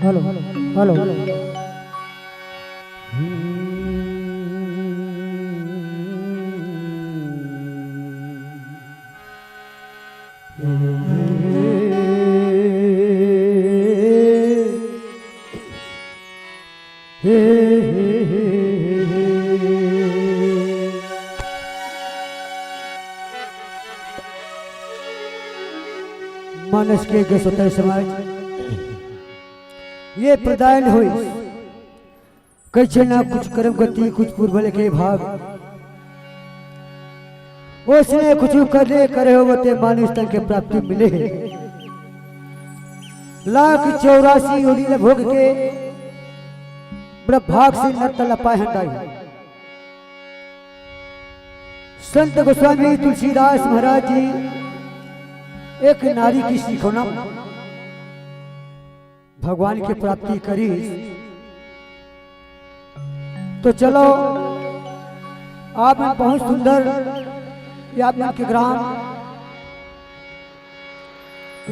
Hello hello मानस के स्वतः समाज ये प्रदान हुई कैसे ना कुछ कर्म गति कुछ पूर्व के भाग उसने कुछ करे करे होते मानुष तन के प्राप्ति मिले लाख 84 उड़ील भोग के बड़ा भाग से नतल पाए हटाई। संत गोस्वामी तुलसीदास महाराज जी एक नारी की सिखोना भगवान की प्राप्ति करी तो चलो आप बहुत सुंदर के ग्राम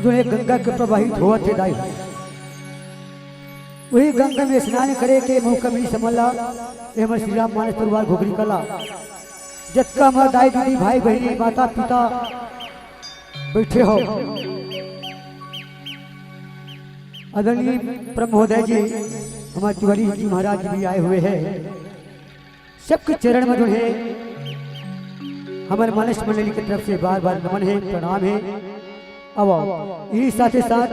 जो एक गंगा के प्रवाहित हुआ थे दाई वही गंगा में स्नान करे के मौका मिली समला हमारे श्री राम मानस परिवार घोगरी कला जत्का हमारे दाई दीदी भाई बहनी माता पिता बैठे हो आदरणीय परम महोदय जी हमारे तिवारी जी महाराज भी आए हुए हैं। सबके चरण में जो है हमारे मानस मंडली की तरफ से बार बार नमन है प्रणाम है। अब यही साथ ही साथ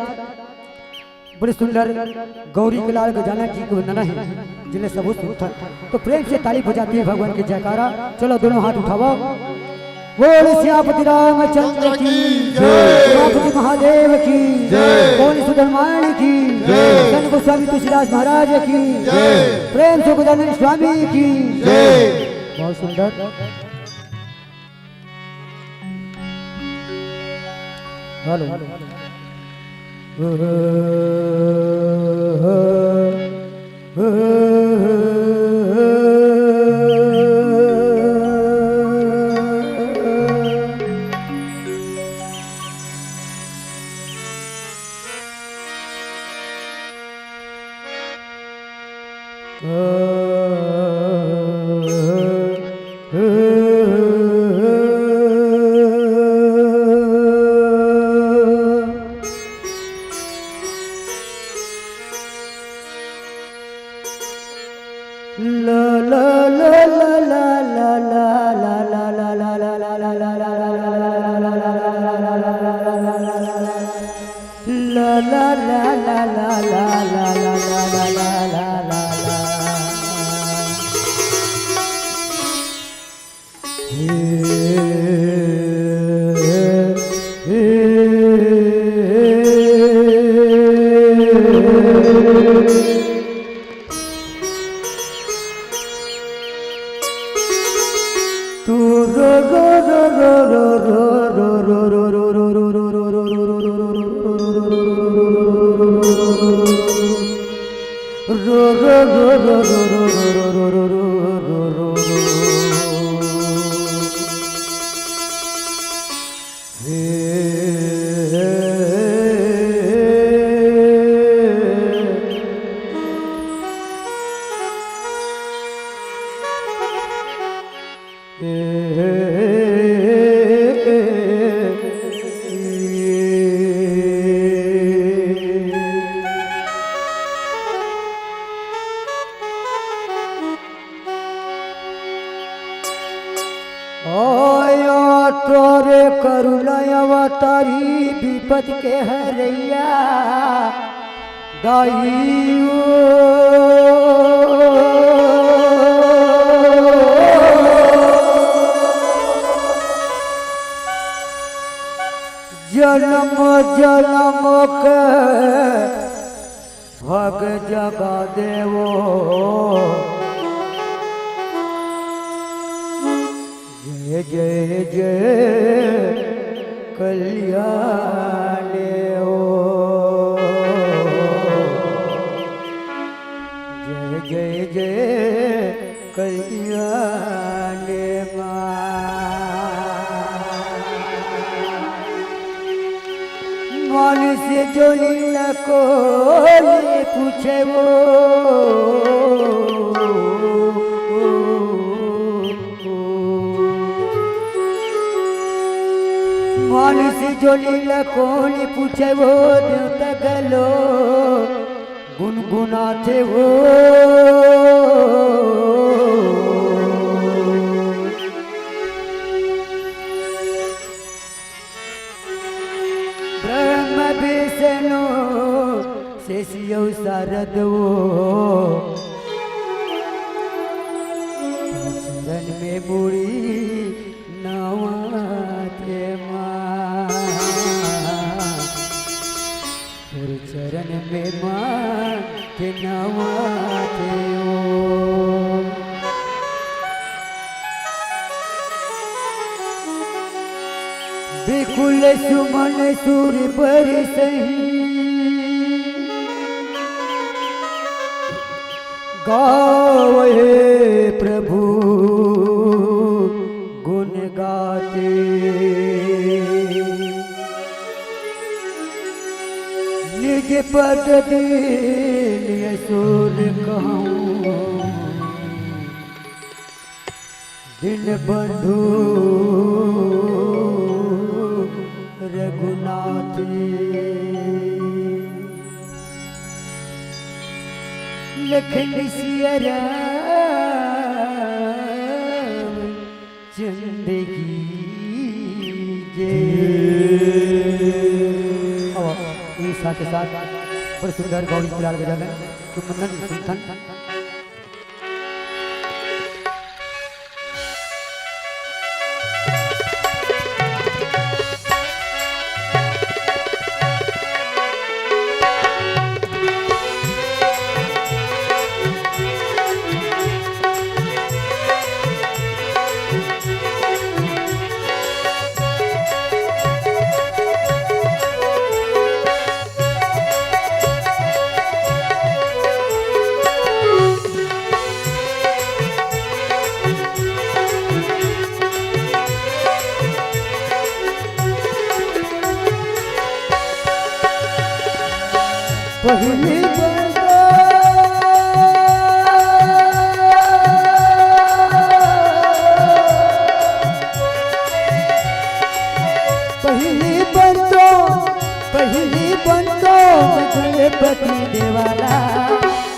बड़े सुंदर गौरी कलाल गजानन जी को वंदना है जिन्हें सब सुनता तो प्रेम से ताली बजाती है भगवान के जयकारा। चलो दोनों हाथ उठाओ बोल श्यापति रामचंद्र की जय, श्यापति महादेव की जय, बोल सुधर्माणी की जय, संत गोस्वामी तुलसीदास महाराज की जय, प्रेम से गजानन स्वामी की जय। बहुत सुंदर। हेलो तोरे करुणय अवतारी विपत के हरैया दाइयो जन्म जन्म के भग जगा देवो जय जय जय कल्याण हो जय जय जय कल्याण मन से जो लीला को पूछे वो मानस जो लीला कौन पूछे वो देवता गलो गुनगुनाते वो ब्रह्म विष्णु शेषियो शारद वो चरण में मुड़ी नवाते माँ चरण में माँ के नवाते ओ बिकुल सुमन सूर्य पर सही गावे प्रभु गुण गाते निज पद दीन सुर कहूँ दिन बंधु रघुनाथ लखन सिया जिंदगी ये साथ साथ बड़े सुंदर गौरी गुलाल बजा गए तो मंदन सुल्तान पहली बंदो गणपति देवाला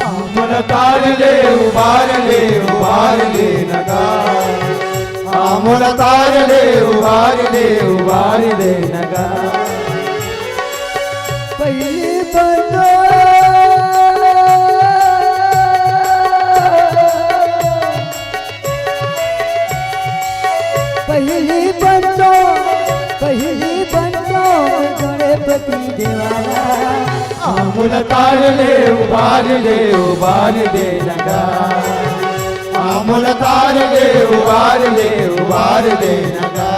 आमन तार ले उबार ले नगा आमन तार ले उबार ले नगा पहली बंदो गणपति देवाला आमन तार ले उबार ले नगा आमन तार ले उबार ले नगा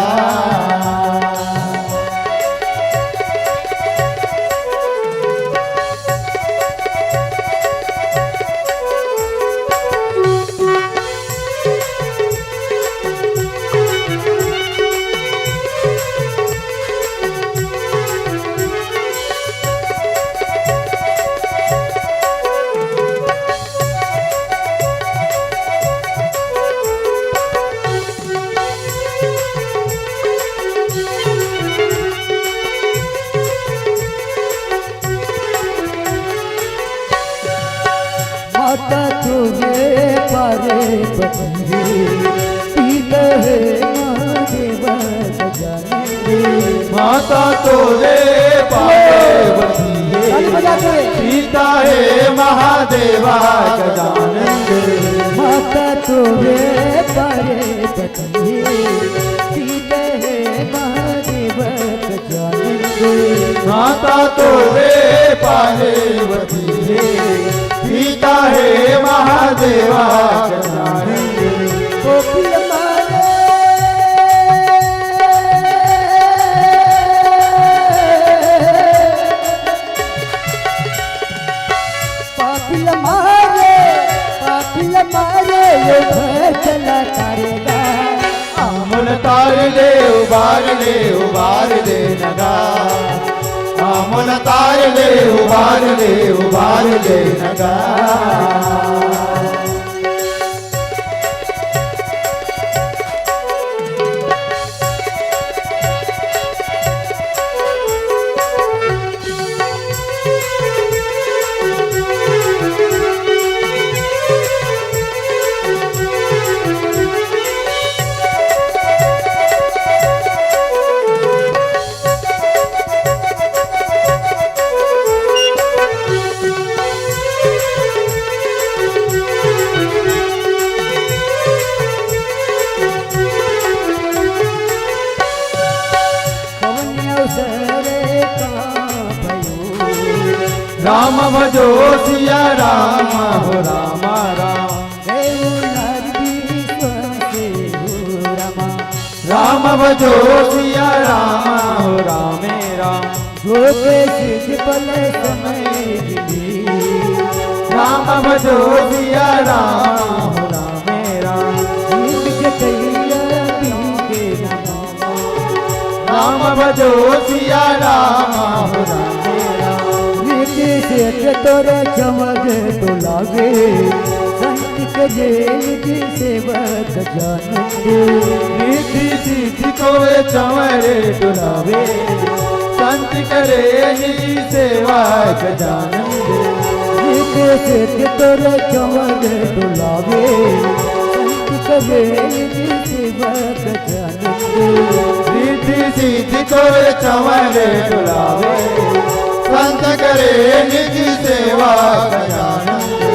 माता तुझे पारे बतिए पीत है महादेव सजाने माता तोरे पार्वती सीता है महादेवा गजानंद माता तुझे पारे बतिए पीत है महादेव सजाने माता तोरे पार्वती सीता है महादेवा गजानंद गोपी मारे मारे ये घर चला करेगा आमन तार ले उबार ले नगा आमुल तार ले उबार ले नगार। राम भजो सिया राम हो राम राम। राम भजो सिया राम हो रामे राम। राम भजो सिया राम हो रामे राम। राम भजो सिया राम हो रामे राम। तोरे चमक तो लागे संत के निधि सेवक जानंदे। निधि सिद्धि तोरे चमरे डुलावे संत करे निधि सेवक जानंदे। निधि सिद्धि तोरे चमक तो लागे संत करे निधि सेवक जानंदे। निधि सिद्धि तोरे चमरे डुलावे संत करे निधि सेवा जानंदे।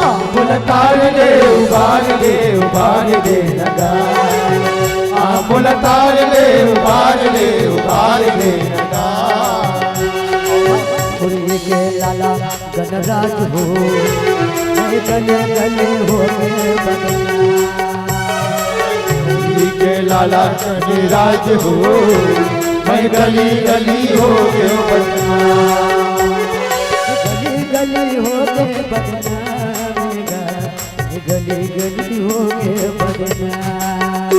आमुल तार ले उबार ले नगार। आमुल तार ले उबार ले नगार। पुरी के लाला गणराज हो गले गले हो पुरी के लाला गणराज हो मैं गली गली हो गयो बदनाम। गली हो गए बदनाम गली गली हो गए बदनाम।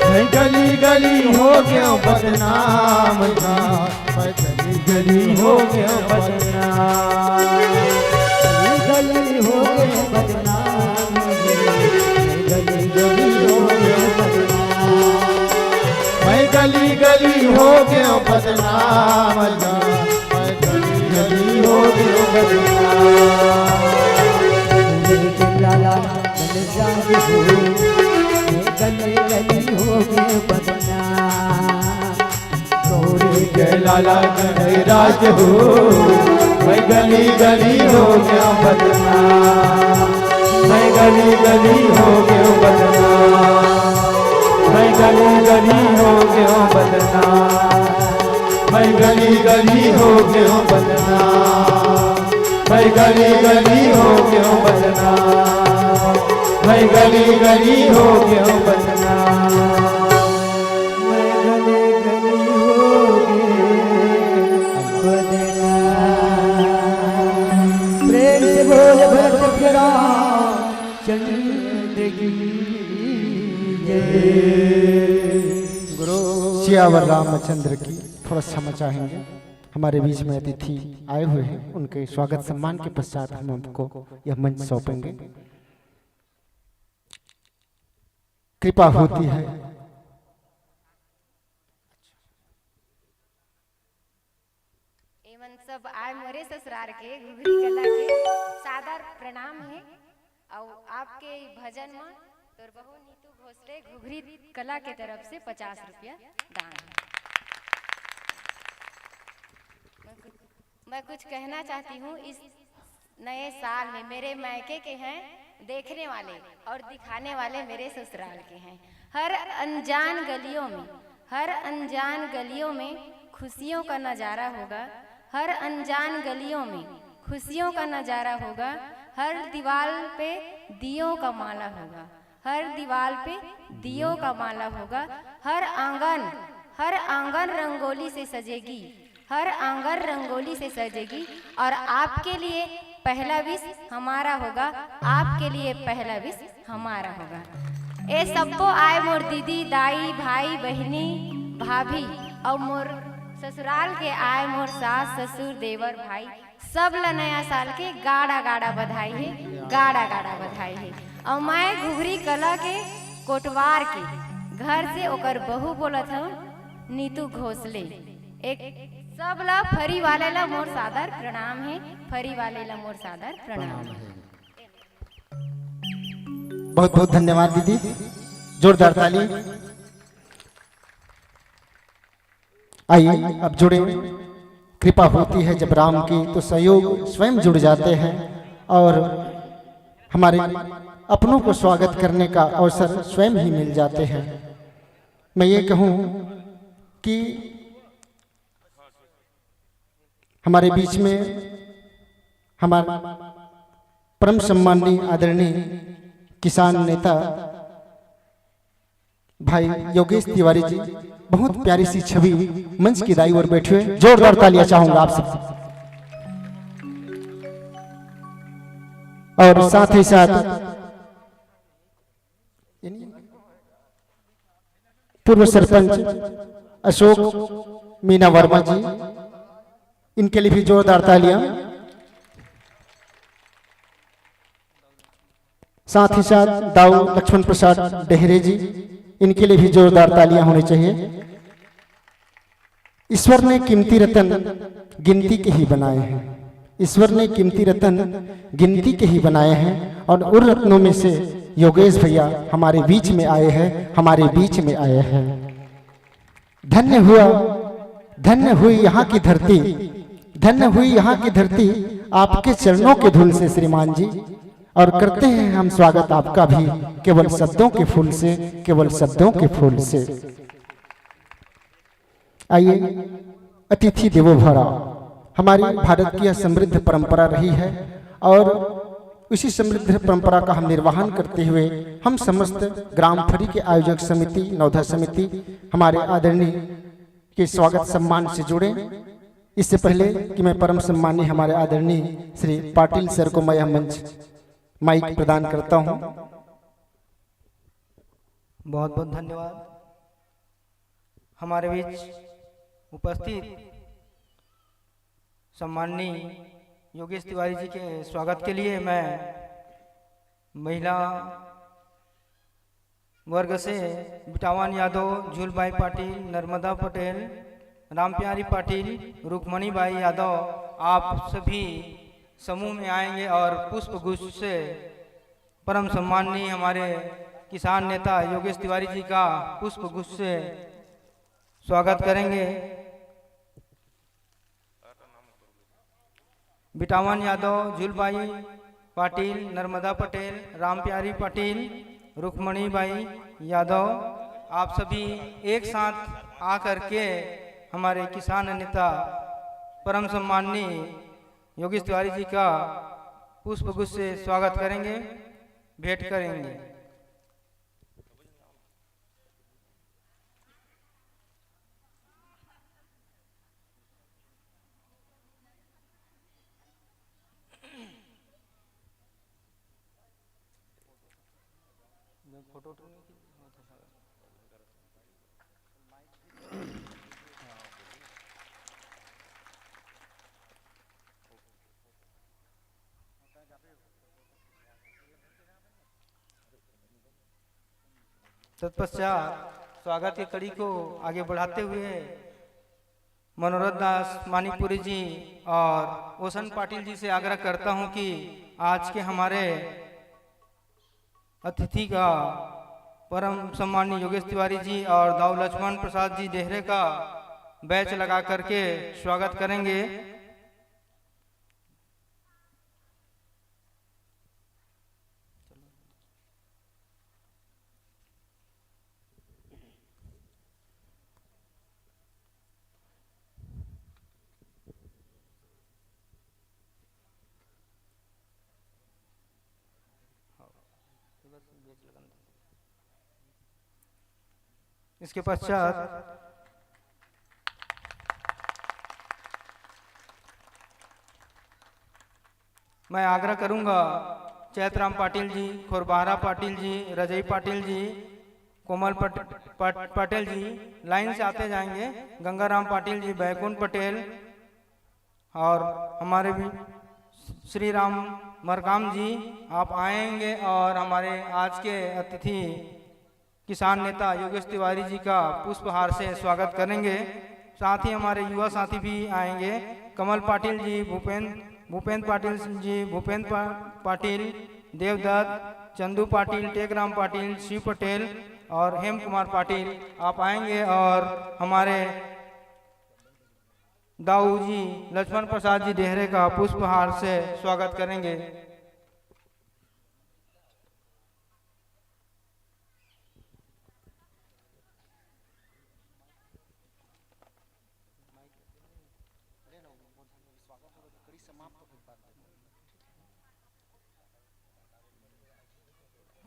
मैं गली गली हो गयो बदनाम। मैं गली गली हो गयो बदनाम। गली हो गए बदनाम गली गली हो गए बदनाम। मैं गली गली हो गयो बदनाम। गली हो गयो बदनाम। लाला गणराज हो गली गली हो गए बदनाम। गौरी के लाला गणराज हो मैं गली गली हो गया बदनाम। मैं गली गली हो गया बदनाम। मैं गली गली हो गया बदनाम। मैं गली गली हो गया बदनाम। मैं गली गली हो गया बदनाम। मैं गली गली हो गया बदनाम। मैं गली गली हो गए बदनाम। प्रेम से बोल भरत प्यारा चंद्र की जय। गुरु सियावर रामचंद्र की थोड़ा क्षमा चाहेंगे। हमारे बीच में अतिथि आए हुए हैं, उनके स्वागत सम्मान के पश्चात हम आपको यह मंच सौंपेंगे। कृपा होती है। एवं सब आए मोरे ससुराल के घुघरी कला के सादर प्रणाम है। और आपके भजन में तोर बहु नीतू घोसले घुघरी कला के तरफ से 50 रुपया दान है। मैं कुछ कहना चाहती हूँ। इस नए साल में मेरे मायके के हैं देखने वाले और दिखाने वाले मेरे ससुराल के हैं। हर अनजान गलियों में खुशियों का नज़ारा होगा। हर अनजान गलियों में खुशियों का नज़ारा होगा। हर दीवार पे दियों का माला होगा। हर दीवार पे दियों का माला होगा। हर आंगन हर आंगन रंगोली से सजेगी, हर आंगन रंगोली से सजेगी। और आपके लिए पहला विश हमारा होगा, आपके लिए पहला विश हमारा होगा। ए सबको आए मोर दीदी दाई भाई बहनी भाभी, और मोर ससुराल के आए मोर सास ससुर देवर भाई, सब ला नया साल के गाड़ा गाड़ा बधाई है, गाड़ा गाड़ा बधाई है। और मैं घुघरी कला के कोटवार के घर से ओकर बहू बोलत हूँ नीतू घोसले। एक सब ला फरी वाले ला मोर सादर प्रणाम है, फरी वाले ला मोर सादर प्रणाम है। बहुत बहुत धन्यवाद दीदी, जोरदार ताली। आइए अब जुड़े। कृपा होती है जब राम की तो सहयोग स्वयं जुड़ जाते हैं और हमारे अपनों को स्वागत करने का अवसर स्वयं ही मिल जाते हैं। मैं ये कहूँ कि हमारे बीच में हमारे परम सम्माननीय आदरणीय किसान नेता भाई योगेश तिवारी जी, बहुत प्यारी सी छवि मंच की दाई ओर बैठे हुए, जोरदार तालियां चाहूंगा आप सब। और साथ ही साथ पूर्व सरपंच अशोक मीना वर्मा जी, इनके लिए भी जोरदार तालियां। साथ ही साथ दाऊ लक्ष्मण प्रसाद डेहरे जी, इनके लिए भी जोरदार तालियां होनी चाहिए। ईश्वर ने कीमती रतन गिनती के ही बनाए हैं, ईश्वर ने कीमती रतन गिनती के ही बनाए हैं और उन रत्नों में से योगेश भैया हमारे बीच में आए हैं, हमारे बीच में आए हैं। धन्य हुआ, धन्य हुई यहाँ की धरती, धन्य हुई यहाँ की धरती आपके चरणों के धूल से श्रीमान जी। और करते हैं हम स्वागत आपका भी केवल शब्दों के फूल से, केवल शब्दों के फूल से। आइए, अतिथि देवो भव, हमारी भारत की यह समृद्ध परंपरा रही है और उसी समृद्ध परंपरा का हम निर्वहन करते हुए हम समस्त ग्राम फरी के आयोजक समिति नवधा समिति हमारे आदरणीय के स्वागत सम्मान से जुड़े। इससे पहले कि मैं परम सम्मानीय हमारे आदरणीय श्री पाटिल सर को मैं यह मंच माइक प्रदान करता हूं। बहुत बहुत धन्यवाद। हमारे बीच उपस्थित सम्माननीय योगेश तिवारी जी के स्वागत के लिए मैं महिला वर्ग से बिटावन यादव, झूलबाई पाटिल, नर्मदा पटेल, रामप्यारी पाटिल, रुक्मणी बाई यादव, आप सभी समूह में आएंगे और पुष्प गुच्छ से परम सम्माननीय हमारे किसान नेता योगेश तिवारी जी का पुष्प गुच्छ से स्वागत करेंगे। बिटावन यादव, झूलबाई पाटिल, नर्मदा पटेल, रामप्यारी पाटिल, रुक्मणी बाई यादव, आप सभी एक साथ आकर के हमारे किसान नेता परम सम्माननीय योगेश तिवारी जी का पुष्प गुच्छ से स्वागत करेंगे, भेंट करेंगे। फोटो तत्पश्चात स्वागत की कड़ी को आगे बढ़ाते हुए मनोरथ दास मानीपुरी जी और ओशन पाटिल जी से आग्रह करता हूं कि आज के हमारे अतिथि का परम सम्माननीय योगेश तिवारी जी और दाऊ लक्ष्मण प्रसाद जी देहरे का बैच लगा करके स्वागत करेंगे। इसके पश्चात मैं आग्रह करूंगा चैतराम पाटिल जी, खुरबारा पाटिल जी, रजई पाटिल जी, कोमल पटेल जी लाइन से आते जाएंगे। गंगाराम पाटिल जी, बैकुंठ पटेल और हमारे भी श्री राम मरकाम जी आप आएंगे और हमारे आज के अतिथि किसान नेता योगेश तिवारी जी का पुष्पहार से स्वागत करेंगे। साथ ही हमारे युवा साथी भी आएंगे, कमल पाटिल जी, भूपेंद्र पाटिल जी, भूपेंद्र पाटिल, देवदत्त, चंदू पाटिल, टेकराम पाटिल, शिव पटेल और हेम कुमार पाटिल आप आएंगे और हमारे दाऊ जी लक्ष्मण प्रसाद जी डेहरे का पुष्पहार से स्वागत करेंगे।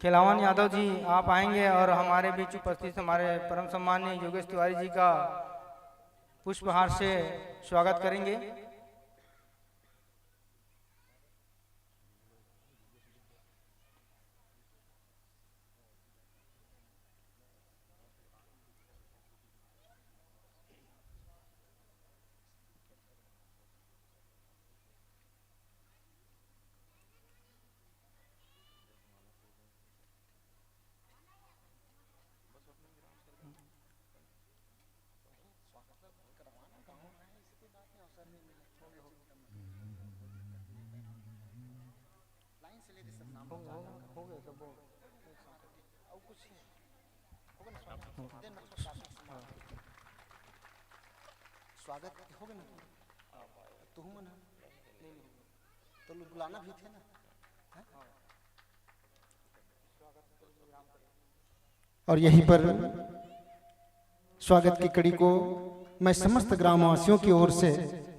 खिलावन यादव जी आप आएंगे और हमारे बीच उपस्थित हमारे परम सम्माननीय योगेश तिवारी जी का पुष्पहार से स्वागत करेंगे। स्वागत हो गया ना तुम ना तो लोग बुलाना भी थे ना। और यहीं पर स्वागत की कड़ी को मैं समस्त ग्रामवासियों की ओर से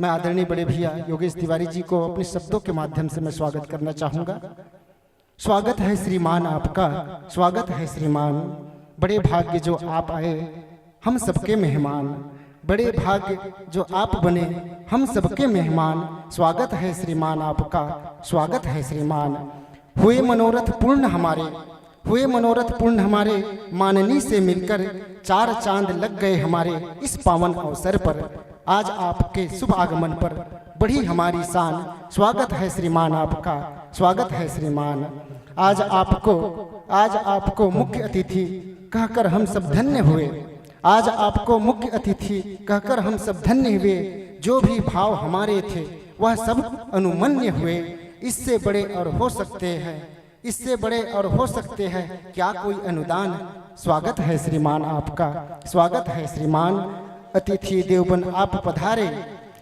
मैं आदरणीय बड़े भैया योगेश तिवारी जी को अपने शब्दों के माध्यम से मैं स्वागत करना चाहूँगा। स्वागत है श्रीमान आपका, स्वागत है श्रीमान, बड़े भाग्य जो आप आए हम सबके मेहमान, बड़े भाग्य जो आप बने हम सबके मेहमान, स्वागत है श्रीमान आपका, स्वागत है श्रीमान। हुए मनोरथ पूर्ण हमारे, हुए मनोरथ पूर्ण हमारे, माननी से मिलकर चार चांद लग गए हमारे इस पावन अवसर पर। आज आपके शुभ आगमन पर बड़ी हमारी शान, स्वागत है श्रीमान आपका, स्वागत है श्रीमान। आज आपको मुख्य अतिथि कहकर हम सब धन्य हुए, आज आपको मुख्य अतिथि कहकर हम सब धन्य हुए। जो भी भाव हमारे थे वह सब अनुमन्य हुए। इससे बड़े और हो सकते हैं, इससे बड़े और हो सकते हैं क्या कोई अनुदान। स्वागत है श्रीमान आपका, स्वागत है श्रीमान। अतिथि देवबन आप पधारे,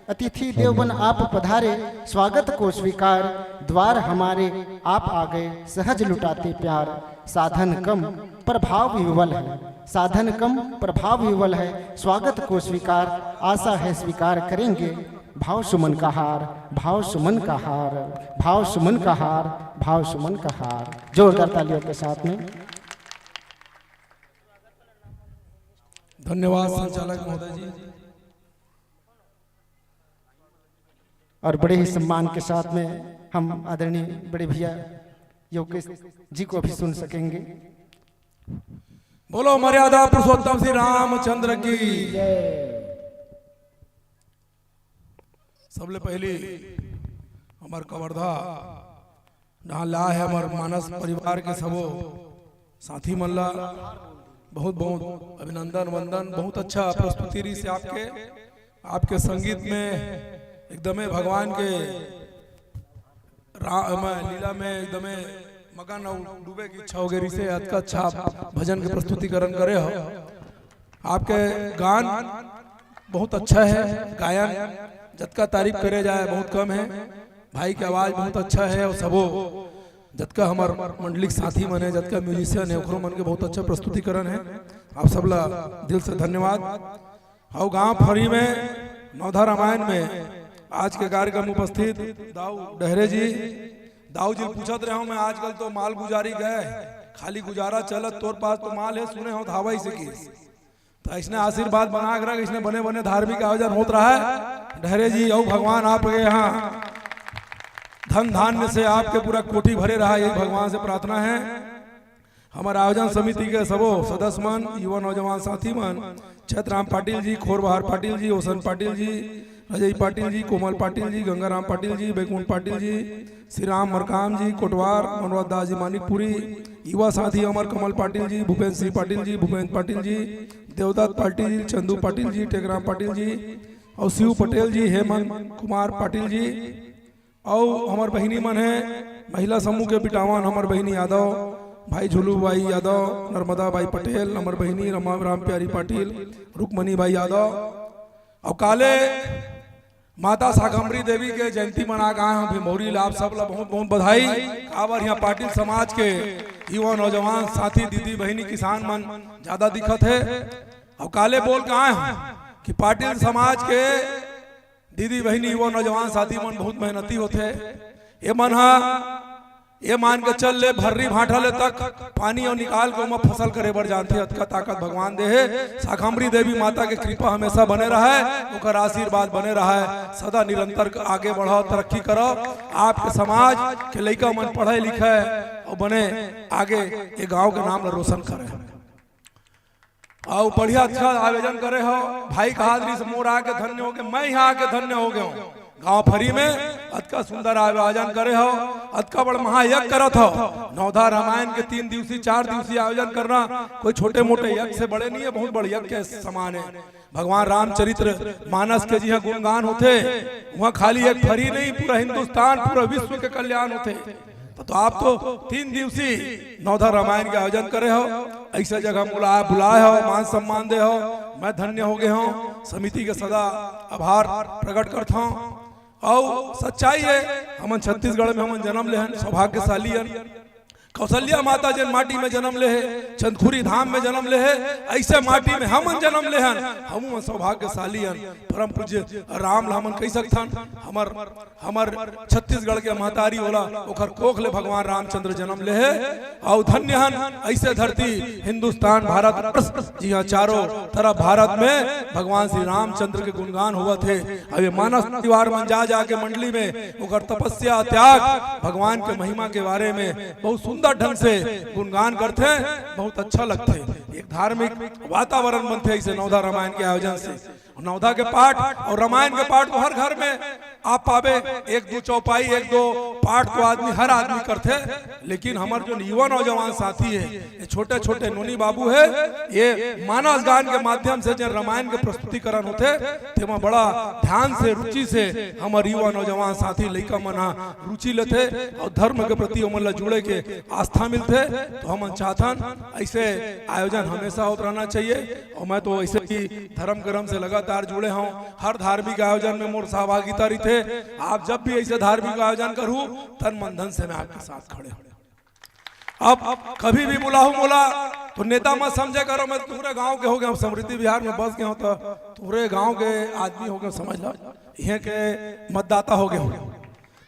अतिथि देवबन आप पधारे, स्वागत को स्वीकार। द्वार हमारे आप आ गए सहज लुटाते प्यार। साधन कम प्रभाव विवल है, साधन कम प्रभाव विवल है, स्वागत को स्वीकार। आशा है स्वीकार करेंगे भाव सुमन का हार, भाव सुमन का हार, भाव सुमन का हार, भाव सुमन का हार। जोरदार तालियों के साथ में धन्यवाद संचालक महोदय जी। और बड़े ही सम्मान के साथ में हम आदरणीय बड़े भैया योगेश जी को भी सुन सकेंगे। बोलो मर्यादा पुरुषोत्तम श्री रामचंद्र की। सबले पहली हमार कवर्धा जहाँ ला है हमार मानस परिवार के सबो साथी मल्ला बहुत बहुत अभिनंदन वंदन। बहुत अच्छा प्रस्तुति रही से आपके संगीत में एकदम भगवान के लीला में एकदम मगन और डूबे की इच्छा वगैरह से अच्छा भजन के प्रस्तुतिकरण करे हो। आपके गान बहुत अच्छा है, गायन जतका तारीफ करे जाए बहुत कम है। भाई की आवाज बहुत अच्छा है और सबो जतका हमार मंडलिक साथी मन है, जतका म्यूजिशियन है ओकरो मन के बहुत अच्छा प्रस्तुतिकरण है। आप सबला दिल से धन्यवाद। और गांव फरी में नौधा रामायण में आज के कार्यक्रम उपस्थित दाऊ डेहरे जी, दाऊ जी पूछत रहे हूँ मैं आजकल तो माल गुजारी गए, खाली गुजारा चलत, तोर पास तो माल है, सुने हो धावा से की। तो इसने आशीर्वाद बना कर इसने बने बने धार्मिक आयोजन होता रहा है। डेहरे जी और भगवान आपके यहाँ धन धान्य से आपके पूरा कोठी भरे रहा, यही भगवान से प्रार्थना है। हमारे आयोजन समिति के सबो सदस्य मन, युवा नौजवान साथी मन, छतराम पाटिल जी, खोरबहार पाटिल जी, ओसन पाटिल जी, अजय पाटिल जी, कोमल पाटिल जी, गंगाराम पाटिल जी, बैकुंठ पाटिल जी, श्री राम मरकाम जी, कोटवार, मनोहर दास जी मानिकपुरी, युवा साथी अमर कमल पाटिल जी, भूपेंद्र सिंह पाटिल जी, भूपेंद्र पाटिल जी, देवदत्त पाटिल जी, चंदू पाटिल जी, टेकराम पाटिल जी और शिव पटेल जी, हेमंत कुमार पाटिल जी और हमार बहिनी मन है महिला समूह के बिटावन, हमार बहिनी यादव, भाई झुलू भाई यादव, नर्मदा भाई पटेल, हमार बहिनी राम प्यारी पाटिल, रुकमणी भाई यादव और काले माता शाकंभरी देवी के जयंती मना गए हैं भिमौरी। आप सब ला बहुत बहुत बधाई। काबर यहाँ पाटिल समाज के युवा नौजवान साथी दीदी बहिनी किसान मन ज्यादा दिखत है और काले बोल के आए हैं कि पाटिल समाज के दीदी बहिनी युवा नौजवान साथी मन बहुत मेहनती होते। ये मन ये मान के चल ले भर्री भाटा ले तक पानी और निकाल के फसल करे बर जानते। अतका ताकत भगवान दे है। शाकंभरी देवी माता के कृपा हमेशा बने रहा है, उनका आशीर्वाद बने रहा है। सदा निरंतर आगे बढ़ो, तरक्की करो। आपके समाज के लड़का मन पढ़े लिखे और बने आगे ये गांव के नाम रोशन करे और बढ़िया अच्छा आयोजन करे हो। भाई कहादरी से मोर आके धन्य हो गए, मैं यहाँ आके धन्य हो गया हूँ। गांव फरी में अतका सुंदर आयोजन करे हो, अतका बड़ महायज्ञ करत हो। नवधा रामायण के 3 दिवसीय 4 दिवसीय आयोजन करना कोई छोटे मोटे यज्ञ से बड़े नहीं है, बहुत बड़े यज्ञ के समान है। भगवान रामचरित्र मानस के जी गुणगान होते, वहाँ खाली एक फरी नहीं, पूरा हिंदुस्तान पूरा विश्व के कल्याण होते। तो आप तो 3 दिवसीय नवधा रामायण के आयोजन करे हो, ऐसे जगह बुलाए हो, मान सम्मान दे हो। मैं धन्य हो गया हूँ। समिति के सदा आभार प्रकट करता हूँ। और सच्चाई है हमन छत्तीसगढ़ में हमन जन्म ले हैं, सौभाग्यशाली हैं। कौशल्या माता जन माटी में जन्म ले है, चंदखुरी धाम में जन्म ले है, ऐसे माटी में हमन जन्म ले हैं। हम सौभाग्यशाली हैं। परम पूज्य राम हमन कह सकथन हमर छत्तीसगढ़ के महतारी होला ओकर कोख ले भगवान रामचंद्र जन्म ले है। और धन्य हन ऐसे धरती हिंदुस्तान भारत जी हाँ, चारों तरफ भारत में भगवान श्री रामचंद्र के गुणगान हुआ थे। अब ये मानस त्योहार मन जा जाके मंडली में ओकर तपस्या त्याग भगवान के महिमा के बारे में बहुत सुंदर ढंग से गुणगान करते हैं, बहुत अच्छा लगते हैं। एक धार्मिक वातावरण बनते ऐसे नवधा रामायण के आयोजन से। नवधा के पाठ और रामायण के पाठ को हर घर में आप पावे, 1-2 चौपाई 1-2 पाठ को हर आदमी करते। लेकिन हमारे जो युवा नौजवान साथी है, ये छोटे छोटे नोनी बाबू है, ये मानस गान के माध्यम से जब रामायण के प्रस्तुतिकरण होते तेमा बड़ा ध्यान से रुचि से हमारे युवा नौजवान साथी लड़का मना रुचि लेते और धर्म के प्रति हमन जुड़े के आस्था मिलते। तो हम चाहतन ऐसे आयोजन हमेशा होता रहना चाहिए। और मैं तो ऐसे ही धर्म कर्म से लगातार जुड़े हूँ। हर धार्मिक आयोजन में मोर सहभागिता रही थे। आप जब भी ऐसे धार्मिक आयोजन करूं तन मन धन से मैं आपके साथ खड़े हूं। अब कभी भी बोला तो नेता मत समझे करो मैं पूरे गांव के हो गया, समृद्धि बिहार में बस गया हूं तो पूरे गांव के आदमी हो गए, समझ लो यहाँ के मतदाता हो गए।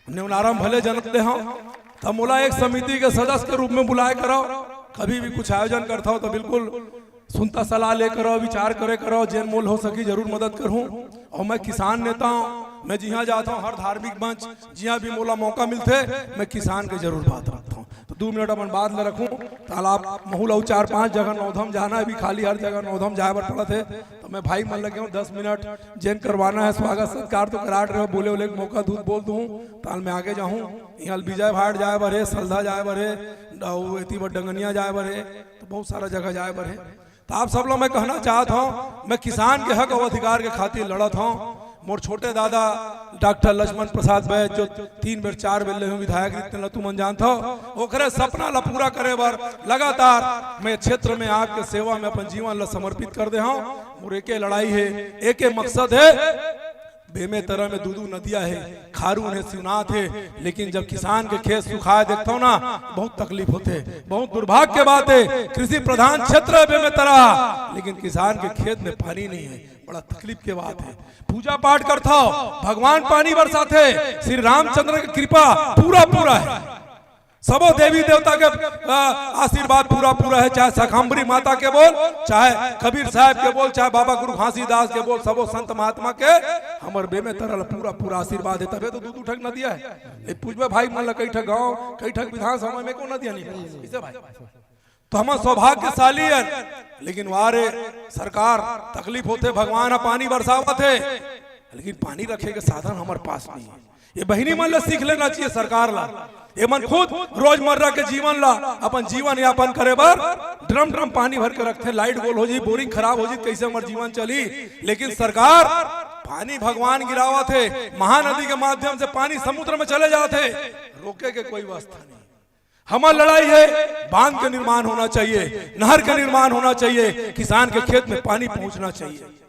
न्यूनाराम भले जनते हो तब मोला एक समिति के सदस्य के रूप में बुलाए करो। कभी भी कुछ आयोजन करता हो तो बिल्कुल सुनता सलाह ले करो, विचार करे करो, जेन मोल हो सकी जरूर मदद करूं। और मैं किसान नेता हूं, मैं जिहाँ जाता हूँ हर धार्मिक मंच जिहाँ भी मोला मौका मिलते मैं किसान के जरूर बात रखता हूँ। तो 2 मिनट अपन बाद में रखूँ। तालाब महूला 4-5 जगह नौधम जाना है, भी खाली हर जगह नौधम जाए पर पड़ा थे। तो मैं भाई मन लगे हूँ 10 मिनट जेन करवाना है स्वागत सत्कार तो करा रहे हो, बोले बोले मौका दूध बोल दूँ ताल में आगे जाऊँ। यहाँ विजय भाट जाए बरे, सलधा जाए बरे, डंगनिया जाए बरे, तो बहुत सारा जगह जाए बरे। तो आप सब लोग मैं कहना चाहता हूँ, मैं किसान के हक और अधिकार के खातिर लड़त हूँ। मोर छोटे दादा डॉक्टर लक्ष्मण प्रसाद बैद जो 3 बेर 4 बेर ले विधायक रिक्त तू मन जानता हो, ओकरे सपना ला पूरा करे बर लगातार मैं क्षेत्र में आपके सेवा में अपन जीवन ला समर्पित कर दे हूँ। मोर एके लड़ाई है, एके मकसद है। बेमे तरह में 2-2 नदियां है, खारून है, शिवनाथ है, लेकिन जब किसान के खेत सुखाए देखता हूँ ना बहुत तकलीफ होते। बहुत दुर्भाग्य की बात है, कृषि प्रधान क्षेत्र है बेमे तरह, लेकिन किसान के खेत में पानी नहीं है, बड़ा तकलीफ की बात है। पूजा पाठ करता हो भगवान पानी बरसाते, श्री रामचंद्र की कृपा पूरा है। सबो देवी देवता के आशीर्वाद पूरा पूरा है, चाहे शाकंभरी माता के बोल, चाहे कबीर साहब के बोल, चाहे बाबा गुरु घासीदास के बोल, सबो संत महात्मा के हमर बे में तरल पूरा पूरा आशीर्वाद है। तबे तो दू ठक नदिया है पूछबे भाई मन ला कई ठक गाँव कई ठक विधानसभा में को नदिया नहीं इसे भाई तो हम सौभाग्यशाली है। लेकिन वारे सरकार तकलीफ होते भगवान पानी बरसावत है, लेकिन पानी रखे के साधन हमारे पास नहीं है। ये बहिनी मन ला सीख लेना चाहिए सरकार ला, ये मन खुद रोजमर्रा के जीवन ला अपन जीवन यापन करे बर ड्रम ड्रम पानी भर के रखते, लाइट गोल हो जी, बोरिंग खराब हो जी, कैसे हमारे जीवन चली। लेकिन सरकार पानी भगवान गिरावत है, महानदी के माध्यम से पानी समुद्र में चले जाते, रोके के कोई व्यवस्था नहीं। हमारी लड़ाई है बांध का निर्माण होना चाहिए, नहर का निर्माण होना चाहिए, किसान के खेत में पानी पहुंचना चाहिए।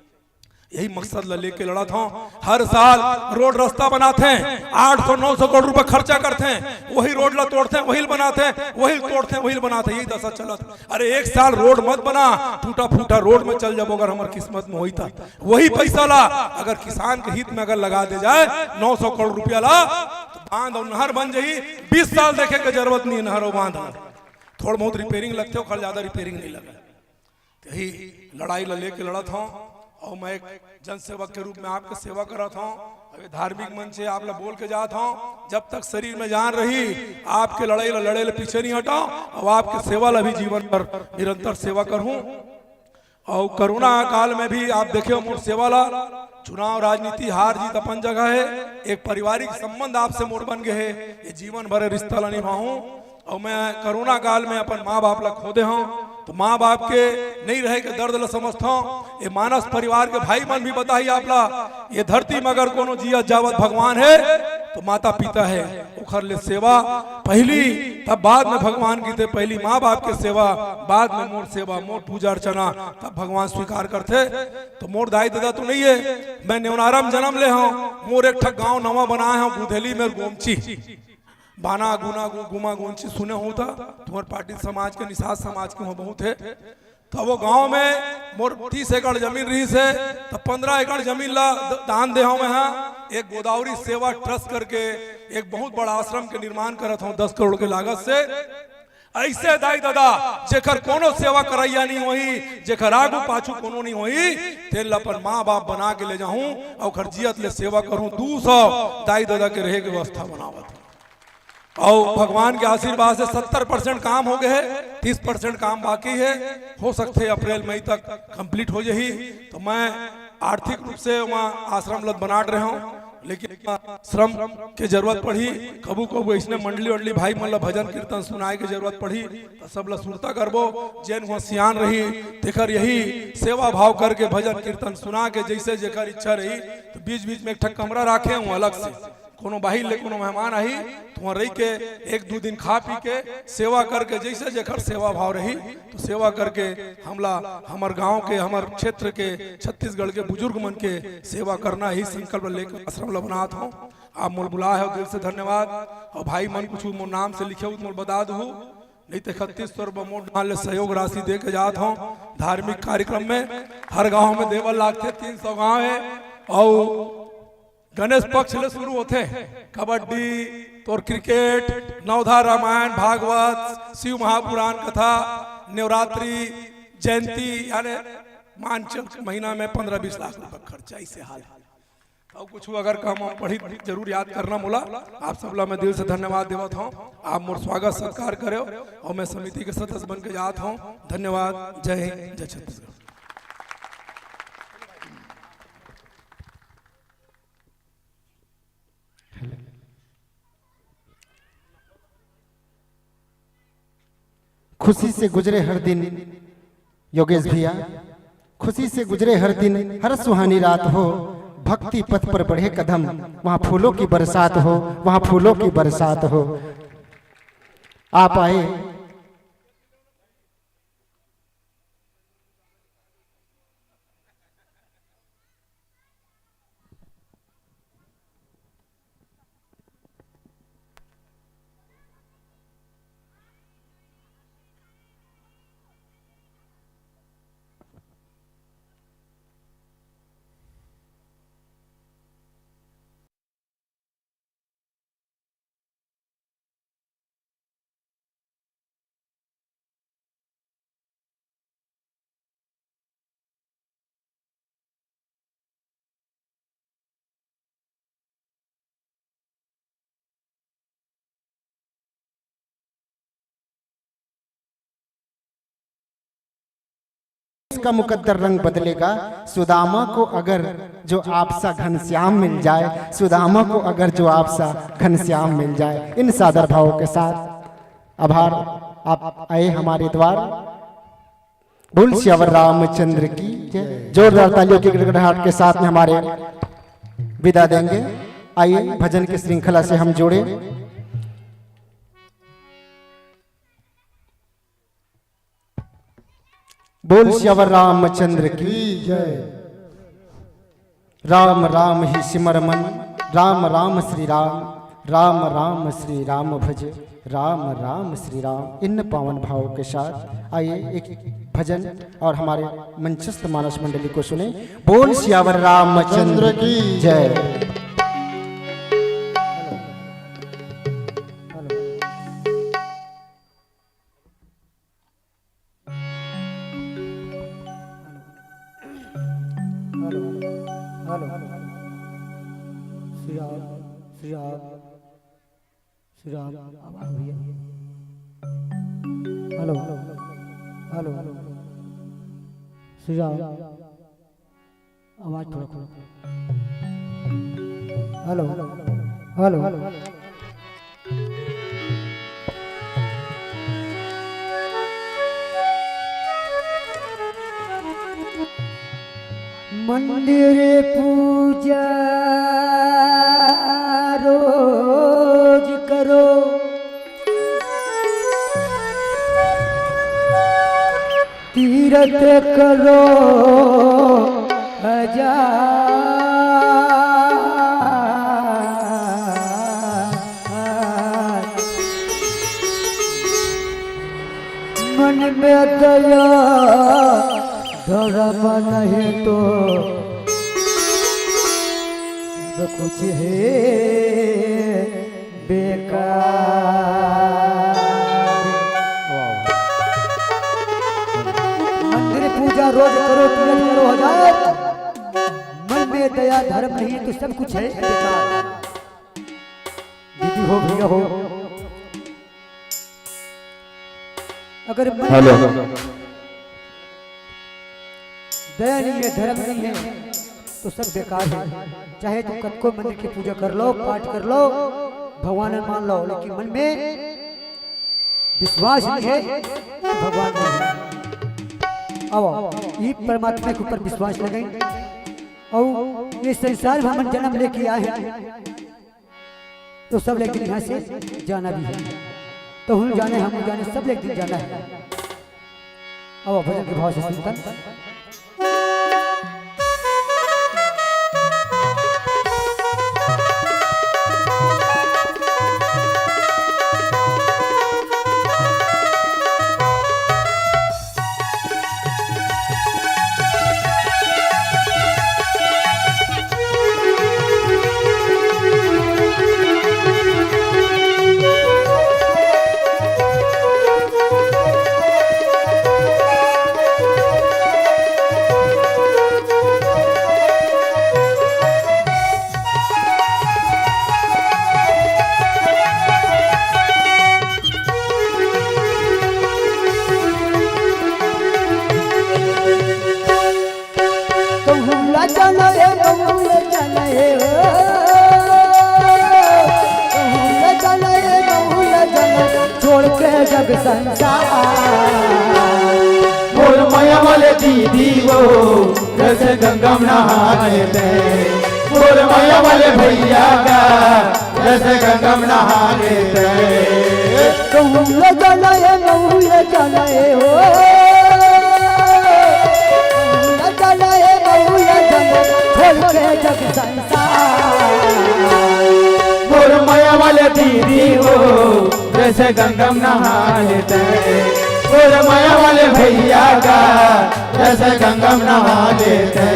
यही मकसद लेके लड़ा था। हर साल रोड रास्ता बनाते हैं, 800-900 करोड़ रुपए खर्चा करते हैं, वही रोड ला तोड़ते हैं, वही बनाते हैं, वही तोड़ते हैं, वही बनाते हैं, यही दशा चला था। अरे एक साल रोड मत बना, टूटा फूटा रोड में चल जाओ, अगर हमारी किस्मत में हुई था वही पैसा ला अगर किसान के हित में अगर लगा दे जाए 900 करोड़ रुपया ला तो बांध और नहर बन जाई। 20 साल देखे की जरूरत नहीं है, नहर और बांध थोड़ा बहुत रिपेयरिंग लगते हो, खल ज्यादा रिपेयरिंग नहीं लगा। यही लड़ाई लेके लड़ा था और मैं एक जनसेवक के रूप में आपके सेवा कर रहा था। अभी धार्मिक मन से आप लोग बोल के जाता हूँ, जब तक शरीर में जान रही आपके लड़ाई लड़े पीछे नहीं हटाओ और आपके सेवा ला भी जीवन पर निरंतर सेवा करूँ। और कोरोना काल में भी आप देखे मोर सेवा ला, चुनाव राजनीति हार जीत अपन जगह है, एक पारिवारिक संबंध आपसे मोर बन गए है, ये जीवन भर रिश्ता ला निभाऊं। और मैं कोरोना काल में अपन माँ बाप ला खोदे हूँ, तो माँ बाप के नहीं रहे के दर्द ला समझता हूँ। ये मानस परिवार के भाई मन भी बताइए आप ला, ये धरती में अगर कोनो जियत जावत भगवान है तो माता पिता है, उखर ले सेवा पहली, तब बाद में भगवान की थे, पहली माँ बाप के सेवा, बाद में मोर सेवा, मोर पूजा अर्चना, तब भगवान स्वीकार करते। तो मोर दाई दादा तो नहीं है, मैं नेवनारम जन्म ले हूँ, मोर एक ठक गाँव नवा बनाए हूँ गुधेली में गोमची बाना गुना गुमा गोंची सुने होता, तुम्हारे पाटिल समाज के निषाद समाज के वहाँ बहुत है। तो वो गांव में मोर 30 एकड़ जमीन रही से, तो 15 एकड़ जमीन ला दान दे हूँ मैं। हाँ एक गोदावरी सेवा ट्रस्ट करके एक बहुत बड़ा आश्रम के निर्माण करत हूँ 10 करोड़ के लागत से। ऐसे दाई दादा जेकर कोनो सेवा करैया नहीं होई, जेकर आगू पाछू कोनो नहीं होई, तेल अपन माँ बाप बना के ले जाऊं और खर्जियत ले सेवा करूं। 200 दाई दादा के रहे की व्यवस्था बनावत और भगवान के आशीर्वाद से 70% काम हो गए, 30% काम बाकी है, हो सकते अप्रैल मई तक कंप्लीट हो जाही। तो मैं आर्थिक रूप से वहाँ आश्रम लत बना रहे हूँ, लेकिन श्रम के जरूरत पड़ी, कबू कबू इसने मंडली वंडली भाई मतलब भजन कीर्तन सुनाए की जरूरत पड़ी, तो सब ला सुनता करबो। जैन वहाँ सियान रही तेकर यही सेवा भाव करके भजन कीर्तन सुना के जैसे जेकर इच्छा रही, तो बीच बीच में एक ठक कमरा राखे हूँ अलग से, कोनो बाहिर ले कोनो मेहमान आई तो रही के 1-2 दिन खा पी के सेवा करके जैसे जेकर सेवा भाव रही तो सेवा करके हमला हमार गांव के हमार क्षेत्र के छत्तीसगढ़ के बुजुर्ग मन के सेवा करना ही संकल्प लेकर आश्रम ला बनात हूँ। आप मोल बुला है दिल से धन्यवाद। और भाई मन कुछ मोर नाम से लिखे मोल बता दू, नहीं तो 3100 रुपये मोट सहयोग राशि दे के जात हूँ। धार्मिक कार्यक्रम में हर गाँव में देवल लागते, 300 गाँव है। और गणेश पक्ष ले शुरू होते, कबड्डी तोर क्रिकेट, नवधा रामायण भागवत, शिव महापुराण कथा, नवरात्रि जयंती, यानी मानचक महीना में 15-20 लाख रुपए खर्चा, ऐसे हाल है। और कुछ अगर काम पढ़ी जरूर याद करना मोला। आप सब ला मैं दिल से धन्यवाद देवत हूँ, आप मोर स्वागत सत्कार करे और मैं समिति के सदस्य बन के जात हूँ। धन्यवाद। जय हिंद, जय छत्तीसगढ़। खुशी से गुजरे हर दिन योगेश भैया, खुशी से गुजरे हर दिन, हर सुहानी रात हो, भक्ति पथ पर बढ़े कदम, वहाँ फूलों की बरसात हो, वहाँ फूलों की बरसात हो। आप आए उसका मुकद्दर रंग बदलेगा। सुदामा को अगर जो आपसा घनश्याम मिल जाए, सुदामा को अगर जो आपसा घनश्याम मिल जाए। इन सादर भावों के साथ आभार आप आए हमारे द्वार। बोल श्यावर रामचंद्र की जय। जोरदार तालियों की गड़गड़ाहट के साथ में हमारे विदा देंगे। आइए भजन की श्रृंखला से हम जोड़े। बोल श्यावर रामचंद्र की जय। राम राम ही सिमर मन, राम राम श्री राम, राम राम श्री राम भज, राम राम श्री राम। इन पावन भावों के साथ आइए एक भजन और हमारे मंचस्थ मानस मंडली को सुने। बोल श्यावर रामचंद्र की जय। श्री राम श्री राम श्री राम। आवाज भैया। Hello hello Shri Ram. आवाज थोड़ा खोलो। हेलो हेलो मंदिर पूजा रोज करो, तीरथ करो मन में दया धर्म नहीं तो सब कुछ है बेकार। मंदिर पूजा रोज करो, तीरथ करो हजार, मन में दया धर्म नहीं तो सब कुछ है बेकार। दीदी हो भैया हो, अगर दया नहीं है धर्म नहीं है तो सब बेकार है। चाहे तुम कद को मंदिर की पूजा कर लो, पाठ कर लो, भगवान मान लो, लेकिन मन में विश्वास नहीं है तो भगवान नहीं है। आओ ये परमात्मा के ऊपर विश्वास लगाएं और ये संसार में हम जन्म लेके आए हैं तो सब लेकिन यहाँ से जाना भी है। तो हम जाने सब लेकिन जाना है। आओ भजन के भाव से सुनतन। छोड़ के जग संसार बोल माया वाले दीदी वो जैसे गंगा में नहाने थे। बोल माया वाले भैया का जैसे गंगा में नहाने थे। कहूँ लगाए कहूँ लगाए हो लगाए कहूँ लगाए छोड़ के जग संसार। बोल माया वाले दीदी वो जैसे गंगा में नहाने थे। बोल माया वाले भैया का जैसे गंगा में नहाने थे।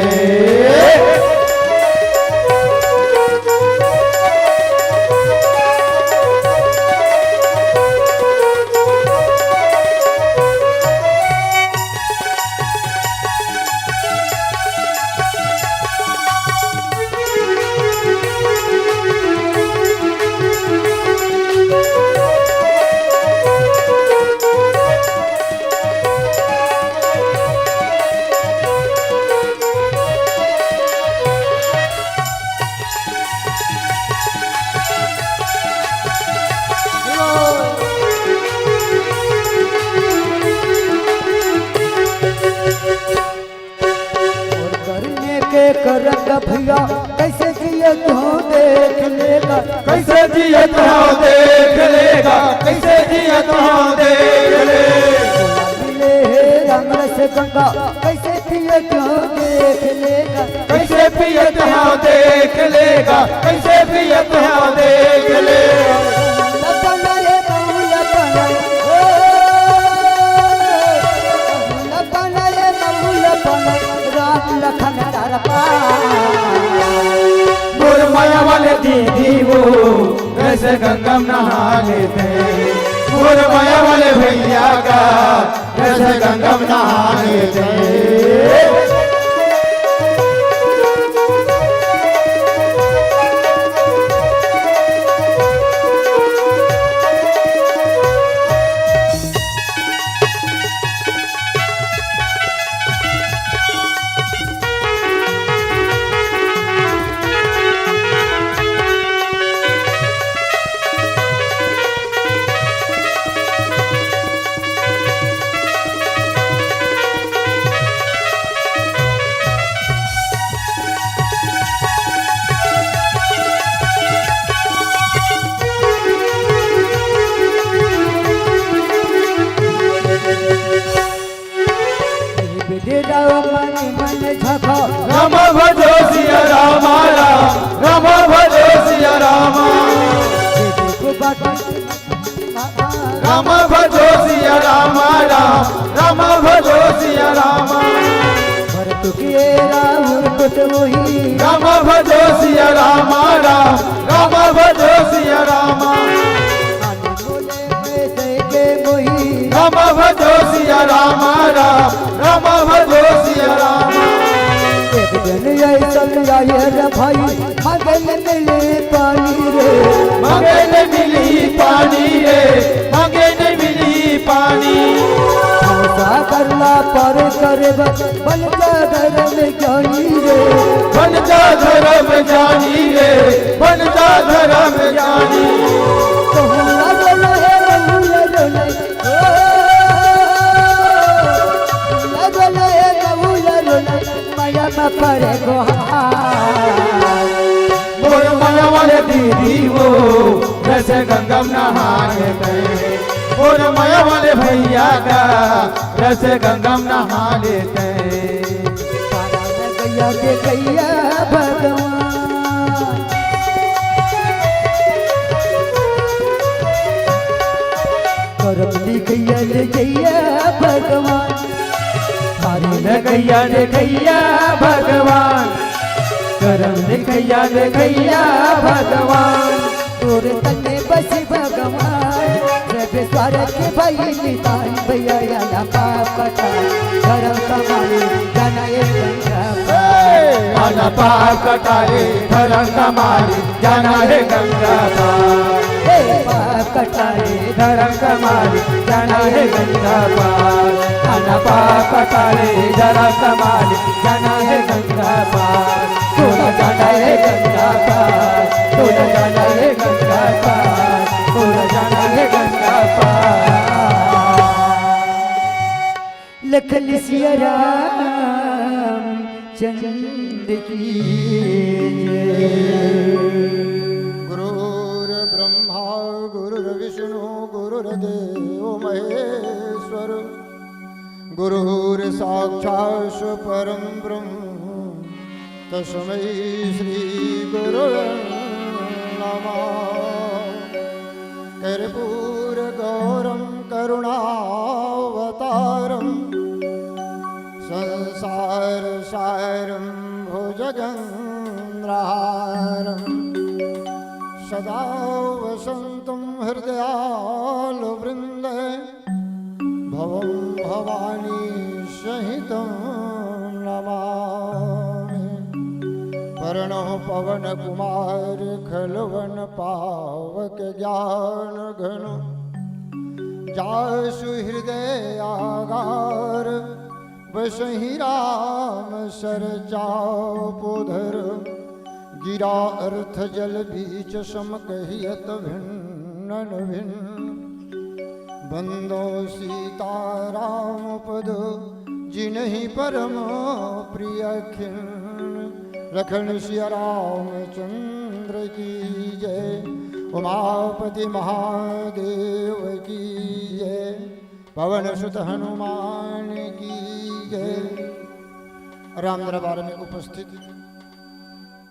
एक रंग भैया कैसे जिए तू देख लेगा, कैसे जिए तो देख लेगा, कैसे जिए तो देख ले। मिले रंग से गंगा कैसे पिए तू देख लेगा, कैसे पिए तो देख लेगा, कैसे पिए तो देख ले। लपन रे बहु लपन ओ लपन रे बहु लपन राम लखन दरपा मोर माया वाले दीदी वो कैसे गंगम नहा लेते, मोर माया वाले भैया का कैसे गंगम नहा लेते। राम भजो सिया राम राम भजो सिया राम, राम भजो सिया राम राम भजो सिया राम, भरत किए राम वही राम भजो सिया राम राम भजो सिया राम, राम भजो सिया राम राम भजो सिया राम। एक दिन ऐसा आए रे भाई मगल मिले पानी रे, मगन मिली पानी रे, मगन मिली पानी। हौसा करला पर करे बल जा धर्म ज्ञानी रे, बन जा धर्म जानी रे, बन जा धर्म जानी। तो लगल है लगल माया में पड़े मोर माया वाले दीदी वो जैसे गंगम नहाने गए, मोर माया वाले भैया का जैसे गंगम नहा लेते। गैया के गैया भगवान करम गैया ले गैया भगवान, गैया रे गैया भगवान, करम गैया रे गैया भगवान। तोरे तने बस भगवान जब स्वर्ग के भाई निताई भैया या पापटा करम कमाई जनाए गंगा आना पाप कटारे धर्म कमारी जाना है गंगा पार, पाप कटाए धर्म कमारी जाना है गंगा पार। आना पाप कटारे धर्म कमारी जाना है गंगा पार, तोला जाना है गंगा पार, तोला जाना है गंगा पार, तोला जाना है गंगा पार। लखन सिया राम चंद की गुरुर् ब्रह्मा गुरुर्विष्णु गुरुर्देव महेश्वर, गुरुर् साक्षात् परम ब्रह्म तस्मै श्री गुरुवे नमः। कर्पूर गौरम करुणावतारम संसार सारम भुजगेन्द्रहारम सदा वसन्तं हृदयालवृन्दे भवं भवानी सहितं नमामि। वर्णो पवन कुमार खलवन पावक ज्ञान घन, जासु हृदय आगार बसहि राम सर चापोधर। गिरा अर्थ जल बीच सम कहियत भिन्न भिन्न, बंदो सीताराम पद जिन्हि परम प्रिय खिन्न। लखन सिया रामचंद्र की जय, उमापति महादेव की जय, पवन सुत हनुमान की जय। राम दरबार में उपस्थित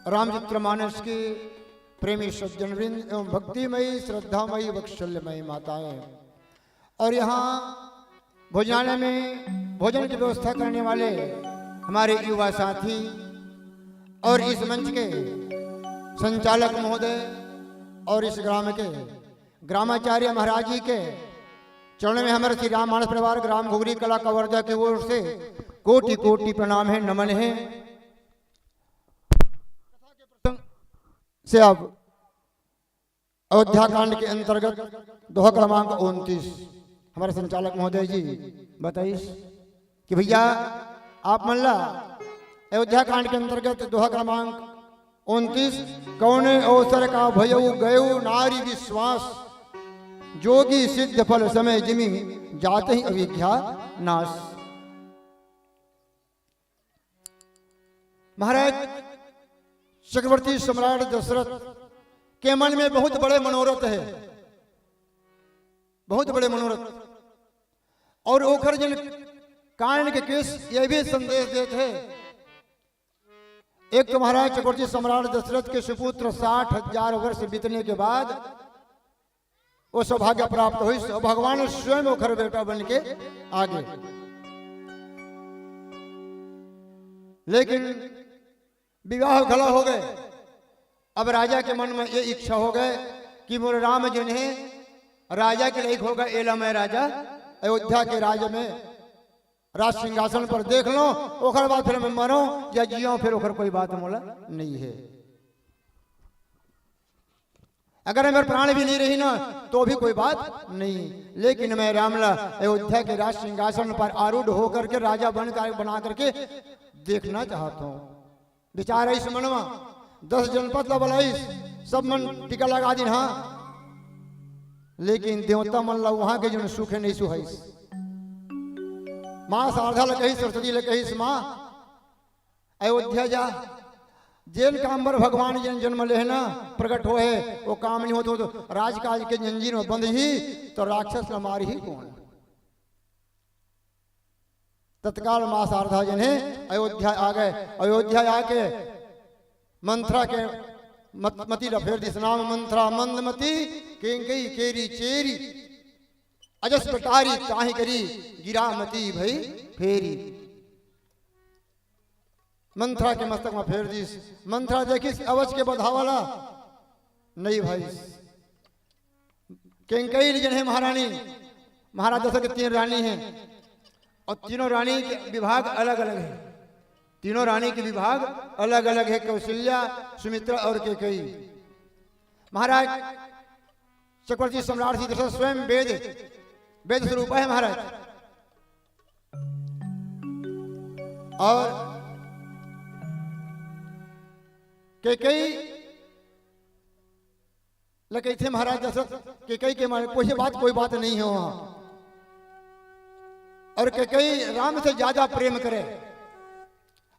रामचरितमानस के प्रेमी सज्जन वृंद एवं भक्तिमयी श्रद्धामयी वत्सल्यमयी माताएं और यहाँ भोजनालय में भोजन की व्यवस्था करने वाले हमारे युवा साथी और इस मंच के संचालक महोदय और इस ग्राम के ग्रामाचार्य महाराज जी के चरण में हमारे श्री राम मानस परिवार ग्राम घुघरी कला कवर्धा की ओर से कोटि कोटि प्रणाम है, नमन है। से अब अयोध्या कांड के अंतर्गत दोहा क्रमांक 29 हमारे संचालक महोदय जी बताइए कि भैया आप मल्ला अयोध्या कांड के अंतर्गत दोहा क्रमांक 29 कौने अवसर का भयउ गयो नारी विश्वास, जोगी सिद्ध फल समय जिमी जाते ही अविद्या नाश। महाराज चक्रवर्ती सम्राट दशरथ के मन में बहुत बड़े मनोरथ है, बहुत बड़े मनोरथ, और ओखर जिन कांड के केस यह भी संदेश देते हैं। एक तो महाराज चक्रवर्ती सम्राट दशरथ के सुपुत्र 60,000 वर्ष बीतने के बाद वो सौभाग्य प्राप्त हुई, भगवान स्वयं ओखर बेटा बन के आगे। लेकिन विवाह खड़ा हो गए। अब राजा के मन में ये इच्छा हो गए कि मोरे राम जिन्हें राजा के लायक होगा, एला मैं राजा अयोध्या के राज्य में राज सिंहासन पर देख लो, ओखर बाद फिर मैं मरो या जियो, फिर ओखर कोई बात मोला नहीं है। अगर मेरे प्राण भी नहीं रही ना तो भी कोई बात नहीं, लेकिन मैं रामला अयोध्या के राज सिंहासन पर आरूढ़ होकर के राजा बना करके देखना चाहता हूँ। विचार इस मनवा 10 जनपद लबलाइस सब मन टिका लगा दिन, हाँ, लेकिन देवता मन ला वहां के जो सुख है नहीं सुहाइस। माँ शारदा ल कही, सरस्वती ल कही, माँ अयोध्या जा, जेल काम पर भगवान जन जन्म ले ना प्रकट हो है वो काम नहीं होते तो राजकाज के जंजीर में बंद ही तो राक्षस न मार ही कौन। तत्काल मां शारदा जन है अयोध्या आ गए। अयोध्या आके मंत्रा के मती रफेर दिस नाम मंत्रा मंदमती केंगई केरी चेरी अजस पटारी ताही करी गिरामती भई फेरी। मंत्रा के मस्तक में फेर दिस। मंत्रा देखिस अवच के बधावाला नहीं भाई। केंकई जन है महारानी, महाराज दशरथ के 3 रानी हैं और तीनों रानी के विभाग अलग अलग है। तीनों रानी के विभाग अलग अलग है, कौशल्या, सुमित्रा और कैकेयी। महाराज चक्रवर्ती सम्राट श्री दशरथ स्वयं वेद स्वरूप है महाराज। और कैकेयी लगे थे महाराज दशरथ कैकेयी के मारे कोई बात नहीं है वहां। और कैकेयी राम से ज्यादा प्रेम करे,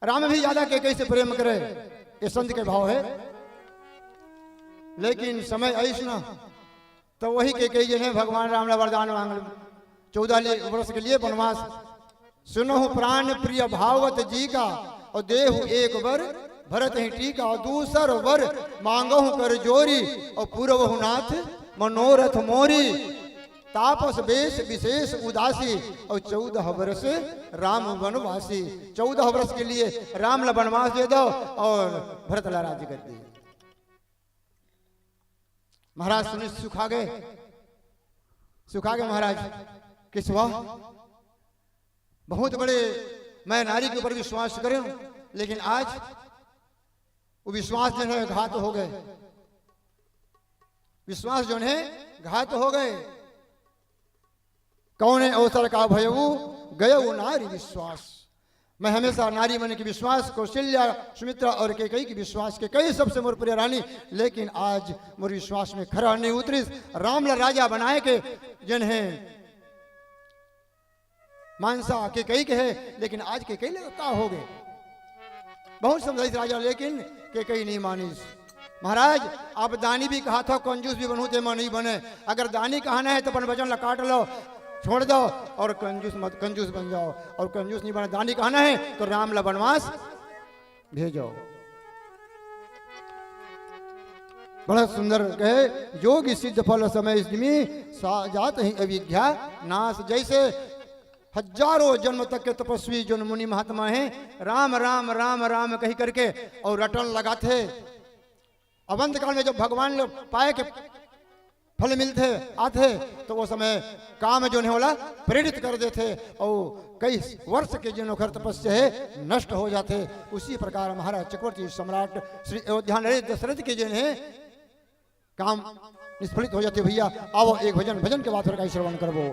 राम भी ज्यादा कैकेयी से प्रेम करे, ये संत के भाव है। लेकिन समय ऐसा ना तो वही कैकेयी जो है भगवान राम ने वरदान मांग 14 वर्ष के लिए वनवास। सुनो प्राण प्रिय भावत जी का और देहु एक वर भरत ही टीका और दूसर वर मांगो कर जोरी और पूर्व नाथ मनोरथ मोरी। तापस बेश विशेष उदासी और 14 वर्ष राम वनवासी। 14 वर्ष के लिए राम ला वनवास दे दो और भरत ला राज्य कर दिए। महाराज सुनिश्चित सुखा गए महाराज किस वाह बहुत बड़े मैं नारी के ऊपर विश्वास करूं, लेकिन आज वो विश्वास जो है घात हो गए। विश्वास जो है घात हो गए। कौन है अवसर का भयऊ गयो नारी विश्वास। मैं हमेशा नारी मन की विश्वास, कौशल्या, सुमित्रा और कैकेयी की विश्वास के कई सबसे मोर प्रिय रानी, लेकिन आज मोर विश्वास में खरा नहीं उतरी। राम ला राजा बनाए के जन है मानसा कैकेयी के है, लेकिन आज कैकेयी लगता हो गए। बहुत समझाई राजा, लेकिन के कई नहीं मानीस। महाराज आप दानी भी कहा था, कंजूस भी बनू ते नहीं बने। अगर दानी कहना है तो अपन वचन ला काट लो, छोड़ दो, और कंजूस मत, कंजूस बन जाओ। और कंजूस नहीं बना, दानी कहना है तो राम ला वनवास भेजो। बड़ा सुंदर कहे, जोग सिद्ध फल समय जात ही अविद्या नाश। जैसे हजारों जन्म तक के तपस्वी जो मुनि महात्मा हैं, राम राम राम राम कही करके और रटन लगाते। अवंत काल में जब भगवान लोग पाए के फल मिलते आते, तो वो समय काम जो नहीं होला प्रेरित कर देते, और कई वर्ष के जिनों तपस्या है नष्ट हो जाते। उसी प्रकार महाराज चक्रवर्ती सम्राट श्री अयोध्या नरेश दशरथ के जिन है काम निष्फलित हो जाते। भैया आओ एक भजन, भजन के बाद फिर का श्रवण करबो।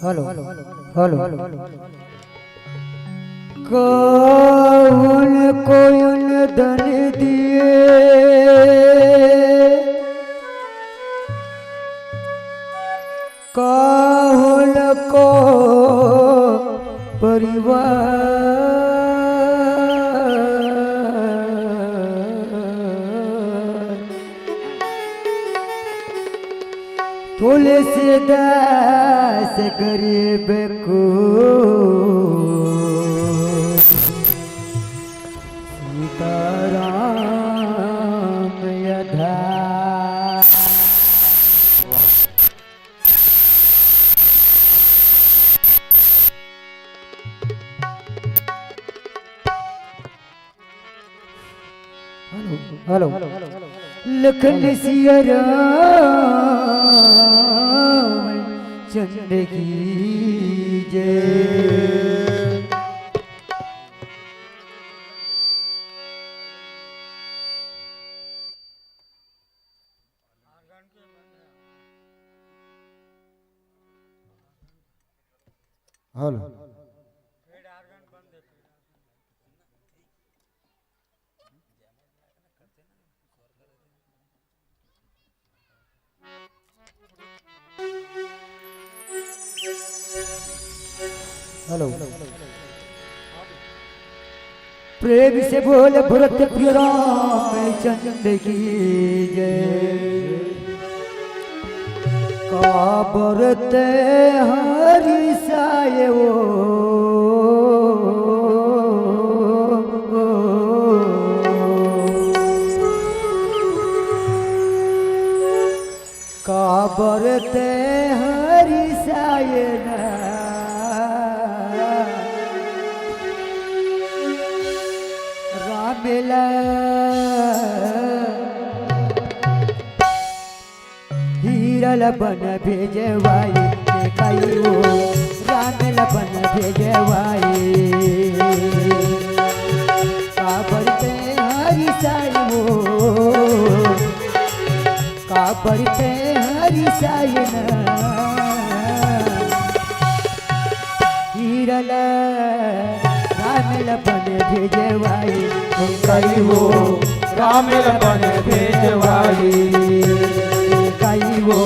हेलो कौन कोयन धन दिए, कौन को परिवार, थोड़े से दास गरीब को सीताराम यथा। हेलो लखन सिया राम चंद्र की जय। हेलो हेलो प्रेम से बोल भरत प्रिय राम चंद्र की जय। काबरत हरि साय काबरत हरि साय रामेला हीरल बन भेजवाई कई वो रामेला बन भेजवाई। काबरते हरि साई वो काबरते हरि साई हीरल रामेला बन भेजवाई कई वो रामेल बन भेजवाई। कई वो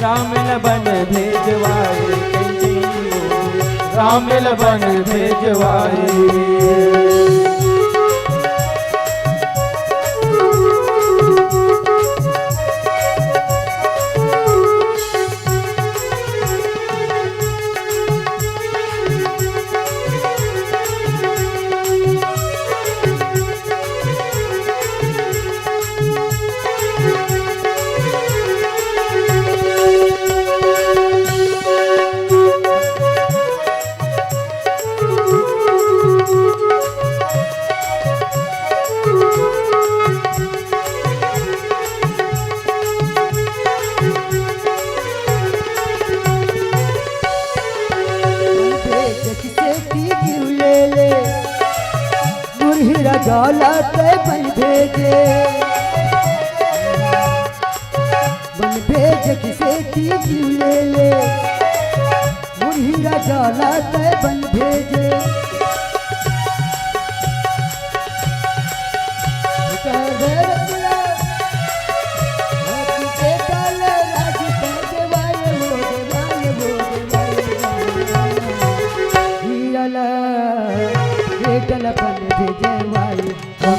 रामेल बन भेजवाई। रामेल बन भेजवाई। जालते बन भेजे बन भेज किसे की ले ले मुरहिरा जालते बन भेजे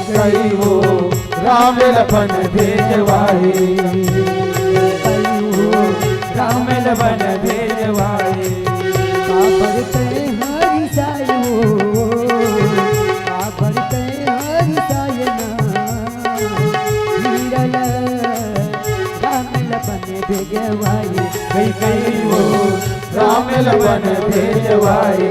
कई वो राम लखन भेजवाए, राम लखन भेजवाए। हरि साय हो, काबरते हरि साय हीरल राम लखन भेजवाए, कई कई वो राम लखन भेजवाए।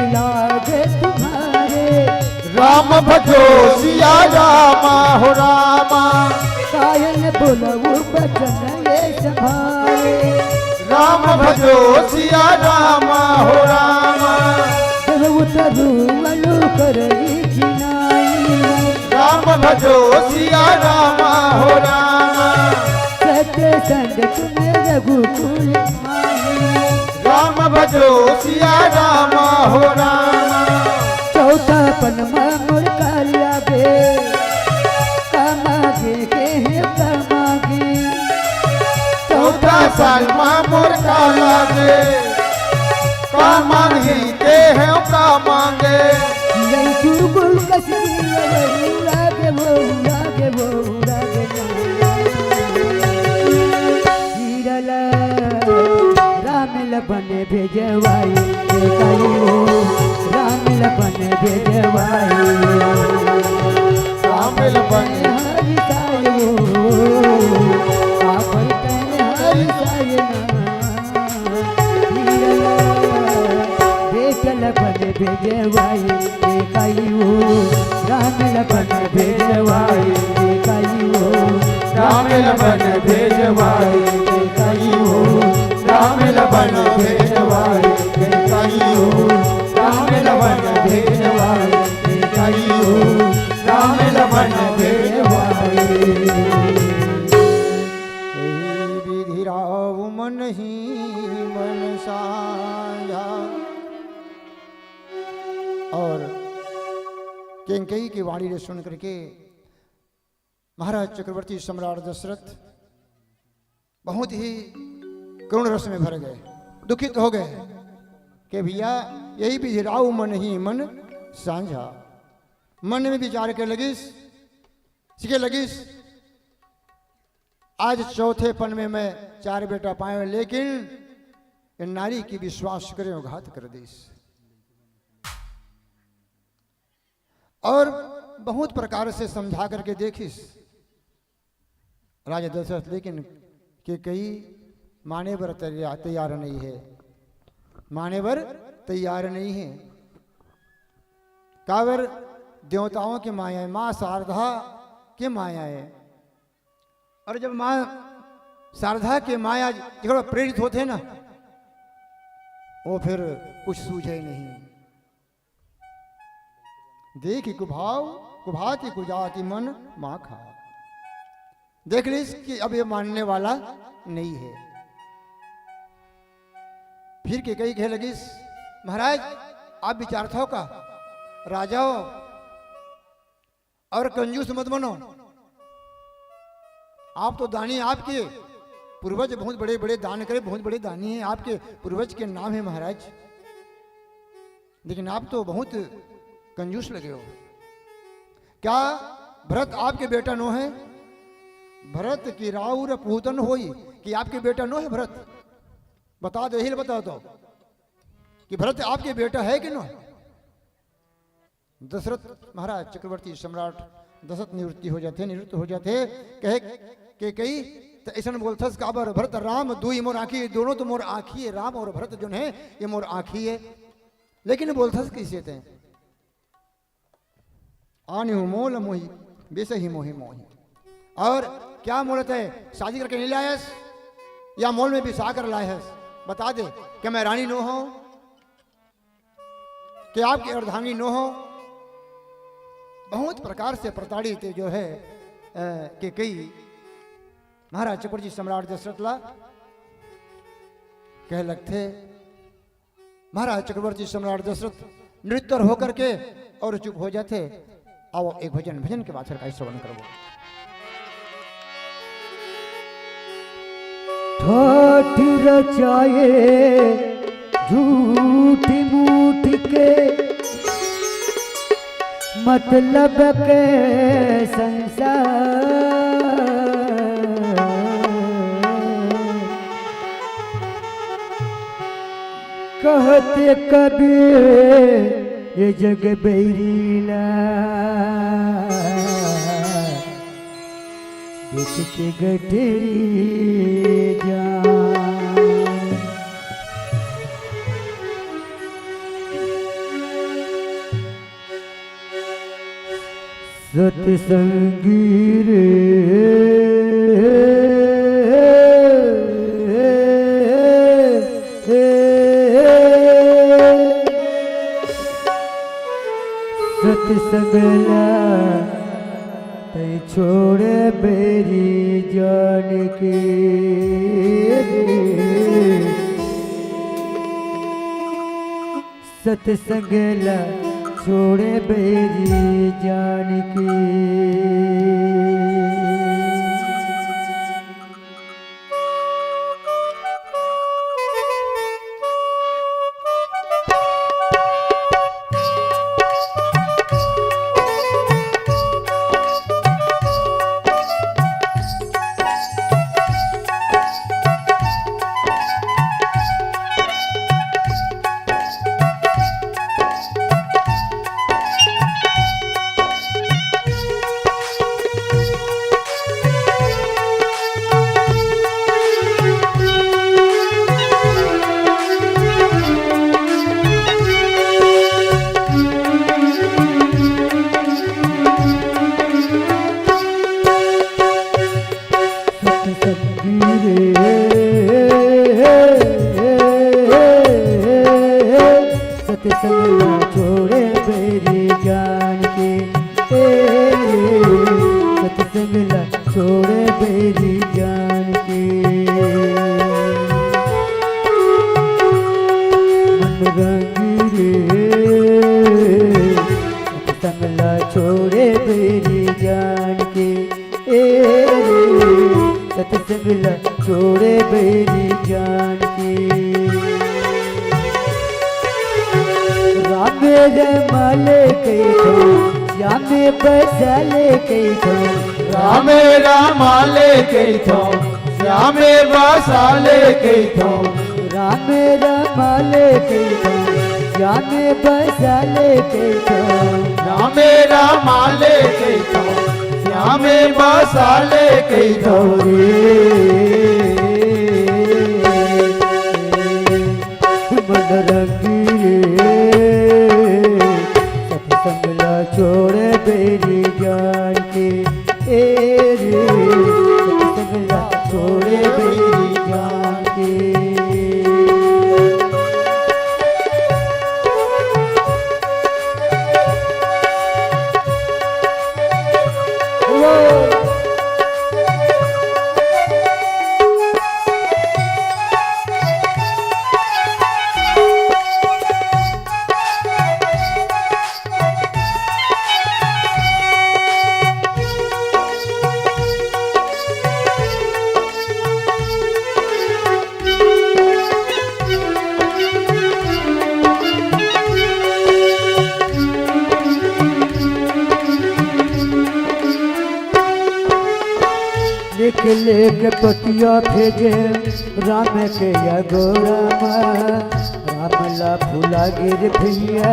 लागे तुम्हारे राम भजो सिया रामा हो रामा, कायन बोलऊ बचन ये संभारे। राम भजो सिया रामा हो रामा, उतरू मनु करई चिनाई। राम भजो सिया रामा हो रामा, सत्य संग तुम्हें रघुकुल माही। राम भजो सिया रामा हो रामा, चौथा पनमा मोर कालिया बे कामागे के है कामागे। चौथा सालमा मोर का लागे, का मांगी के है का मांगे। यही चुगुल कसी लागे वो लागे वो लागे हीरल राम लखन भेजवाई, राम लखन भेजवाई। राम लखन हरि साय हो, काबरते हरि साय हीरल लखन भेजवाई, राम लखन भेजवाई। राम लखन भेजवाए, कई हो राम लखन भेजवाए, कई हो राम लखन भेजवाए, कई हो राम लखन भेजवाए। विधि राव मन ही मन साझा। और केंकई की वाणी ने सुन करके महाराज चक्रवर्ती सम्राट दशरथ बहुत ही करुण रस में भर गए, दुखित हो गए कि भैया यही भी राव मन ही मन साझा। मन में विचार के लगिस सीखे लगिस, आज चौथे पन में मैं 4 बेटा पाए, लेकिन ये नारी की विश्वास करे और घात कर दीस। और बहुत प्रकार से समझा करके देखिस राजा दशरथ, लेकिन कि कई माने बर तैयार नहीं है, माने बर तैयार नहीं है। कावर देवताओं की माया है, माँ शारदा की माया है। और जब माँ शारदा के माया जो प्रेरित होते हैं ना, वो फिर कुछ सूझे नहीं। देखी कुभा की कुजाति मन माँ खा। देख लीस कि अब ये मानने वाला नहीं है। फिर के कई कहे लगी, महाराज आप विचार था का राजा हो और कंजूस मत बनो। आप तो दानी, आपके पूर्वज बहुत बड़े बड़े दान करे, बहुत बड़े दानी हैं, आपके पूर्वज के नाम है महाराज, लेकिन आप तो बहुत कंजूस लगे हो। क्या भरत आपके बेटा नो है? भरत की राउर पूतन होई कि आपके बेटा नो है भरत? बता दो, यही बता दो कि भरत आपके बेटा है कि नो? दशरथ महाराज चक्रवर्ती सम्राट दशरथ निवृत्ति हो जाते, निवृत्त हो जाते। कहे के कई तो ऐसा बोलथस काबर भरत राम दुई मोर आँखी, दोनों तो मोर आँखी है, राम और भरत जो है ये मोर आँखी है। लेकिन बोलथस कैसे थे, आने हो मोल मोही बेसे ही मोही मोही। और क्या मोलत है, शादी करके नहीं लायस या मोल में बिसा कर लायस? बता दे कि मैं रानी नो हूं, कि आपकी अर्धांगी नो हो। बहुत प्रकार से प्रताड़ित जो है कि कई महाराज चक्रवर्ती सम्राट दशरथ ला कह लगते। महाराज चक्रवर्ती सम्राट दशरथ नृत्य होकर के और चुप हो जाते। आओ एक भजन, भजन के बाद फिर का श्रवण करो। ठाठ रचाए झूठ मूठ के मतलब के संसार, कहते कबीर ये जग बैरीला, देख के गठरी जान। सतसंगी रे सतसंगला तै छोड़े बेरी जान के, सतसंगला छोड़े बेरी जान के। सतसंगला छोड़े बेरी जान के, सतसंगला छोड़े बेरी जान के। मन रंगी रे सतसंगला छोड़े बेरी जान के, सतसंगला छोड़े बेरी जान के। रामे रमाले कई थो श्यामे बसाले कई थो, रामे रामाले कई थो श्यामे बसाले कई थो, रामे रमाले कई थो श्यामे बसाले कई थो, रामे रामाले कई थो श्यामे बसाले कई थो रे। मन रंगी सतसंगला छोड़े बेरी जान के, सतसंगला छोड़े बेरी जान के। लिख लिख पतिया भेजे राम के गोरामा, रामला फूला गिर भैया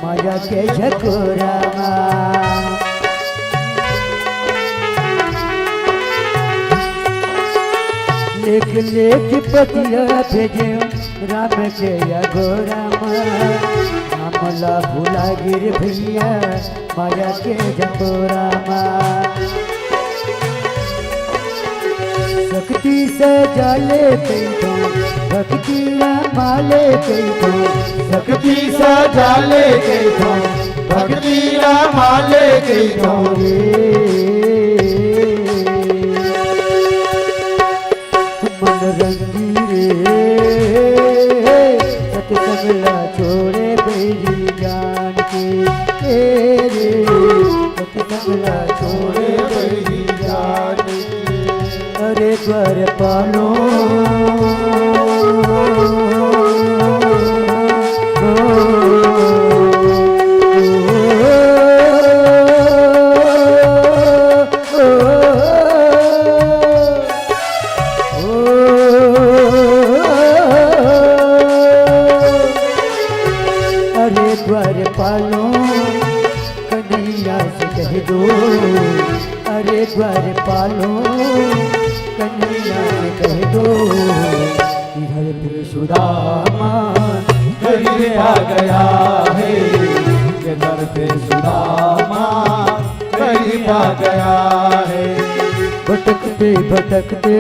माया के झकोरामा। लेख लेख पतिया भेजे राम के अघोरामा मामला भूला गिर भैया माया के जबोरामा शक्ति से जाले कैठो भक्ति माले कैठो शक्ति सजाले कैठो भक्ति रामाले कैठो मन रंगी रे सतसंगला छोड़े बैरी जान के रे सतसंगला छोड़े बैरी जान के अरे द्वार पालो अरे द्वार पालो कन्हैया से कह दो अरे द्वार पालो कन्हैया से कह दो कि घर पे सुदामा घर में आ गया है ये दर पे सुदामा घर में आ गया है भटकते भटकते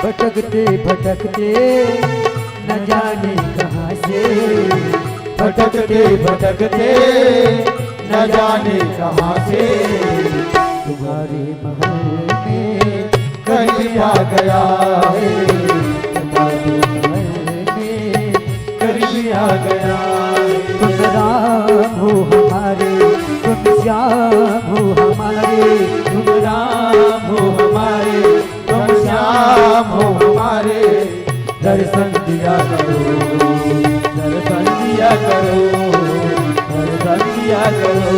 भटकते भटकते न जाने कहाँ से भटकते भटकते न जाने कहाँ से तुम्हारे महल में कहीं आ गया है तुम्हारे महल में कहीं आ गया है तुम राम हो हमारे तुम श्याम हो हमारे तुम राम हो हमारे तुम श्याम हो हमारे दर्शन दिया करो दर्शन दिया करो दर्शन दिया करो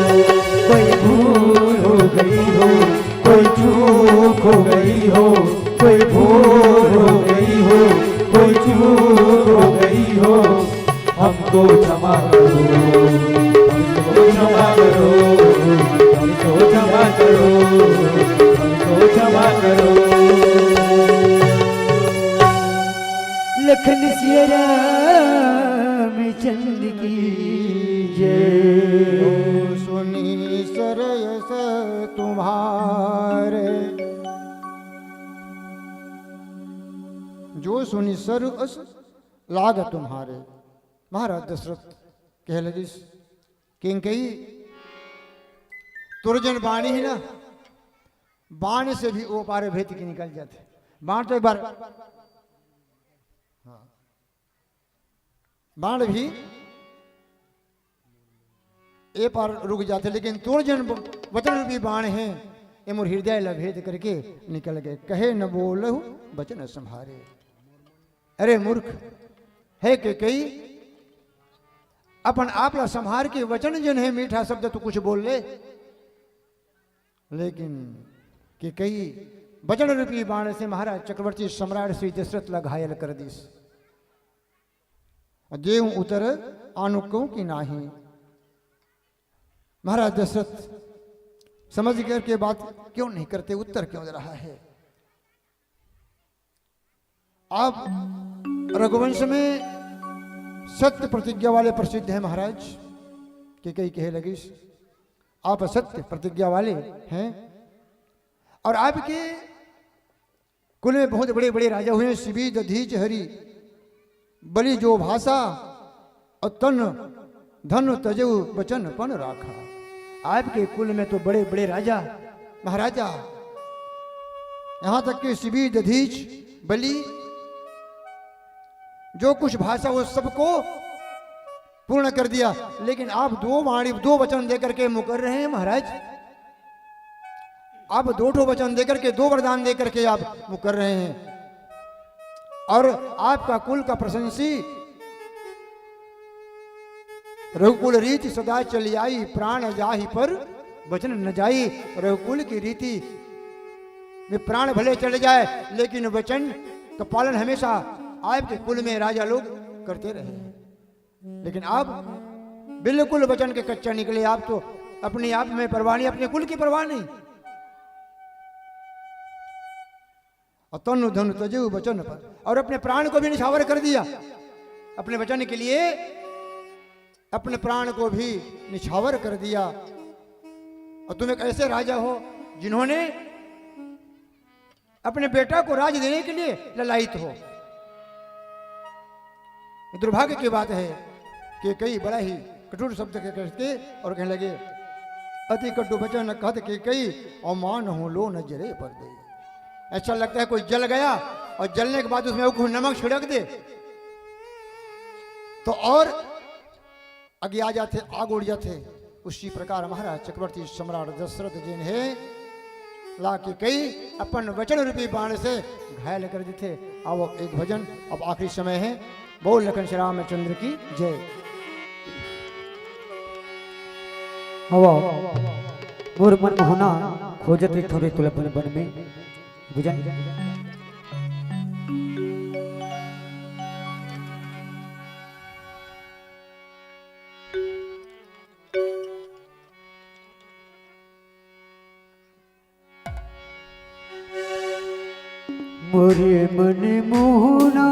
कोई भूल हो गई हो कोई चूक हो गई हो कोई भूल हो गई हो कोई चूक हो गई हो हमको क्षमा करो हमको क्षमा करो हमको क्षमा करो हमको क्षमा करो लखन सिया रामचंद की जय सुनी सरयस तुम्हारे जो सुनी सरयस लाग तुम्हारे। महाराज दशरथ कह लगी किंग कही तुरजन बाणी ही ना बाण से भी ओ पारे भेद के निकल जाते। बाण तो एक बार बाण भी ए पार रुक जाते, लेकिन तुरजन वचन रूपी बाण है ये मोर हृदय लभेद करके निकल गए। कहे न बोलहु वचन संभारे। अरे मूर्ख है कि कई अपन आप ला संभार के वचन जन है मीठा शब्द तो कुछ बोल ले, लेकिन कि कई वचन रूपी बाण से महाराज चक्रवर्ती सम्राट श्री दशरथ ला घायल कर दीस। देव उतर आनुकों की नाही। महाराज दशरथ समझ कर के बात क्यों नहीं करते, उत्तर क्यों दे रहा है। आप रघुवंश में सत्य प्रतिज्ञा वाले प्रसिद्ध हैं महाराज। कि कई कहे लगी आप सत्य प्रतिज्ञा वाले हैं और आपके कुल में बहुत बड़े बड़े राजा हुए हैं। शिवी दधीच हरि बलि जो भाषा और तन धन तजु वचन पन राखा। आपके कुल में तो बड़े बड़े राजा महाराजा, यहां तक कि शिवी दधीच बलि जो कुछ भाषा वो सबको पूर्ण कर दिया, लेकिन आप दो वचन देकर के मुकर रहे हैं महाराज। आप दो वचन देकर के, दो वरदान देकर के आप मुकर रहे हैं। और आपका कुल का प्रशंसी रघुकुल रीति सदा चली आई, प्राण जाहि पर वचन न जाई। रघुकुल की रीति में प्राण भले चले जाए, लेकिन वचन का पालन हमेशा आपके कुल में राजा लोग करते रहे। लेकिन आप बिल्कुल वचन के कच्चा निकले। आप तो अपने आप में परवाह नहीं, अपने कुल की परवाह नहीं। और तनु धनु तजु वचन पर, और अपने प्राण को भी निछावर कर दिया। अपने वचन के लिए अपने प्राण को भी निछावर कर दिया। और तुम एक ऐसे राजा हो जिन्होंने अपने बेटा को राज देने के लिए ललायित हो। दुर्भाग्य की बात है कि कई बड़ा ही कठोर शब्द कहते और कहने लगे, अति कटु वचन कहत के कई अमान हो लो नजरे पर दे। ऐसा लगता है कोई जल गया और जलने के बाद उसमें कुछ नमक छिड़क दे तो और आगे आ जाते, आग उड़ जाते। उसी प्रकार महाराज चक्रवर्ती सम्राट दशरथ जी ने ला के कई अपन वचन रूपी बाण से घायल कर देते। अब एक भजन, अब आखिरी समय है। बोल लखन श्री रामचंद्र की जय। हवा मोर मन मोहना खोजत थोड़े तुलपन बन में भजन। मोरे मन मोहना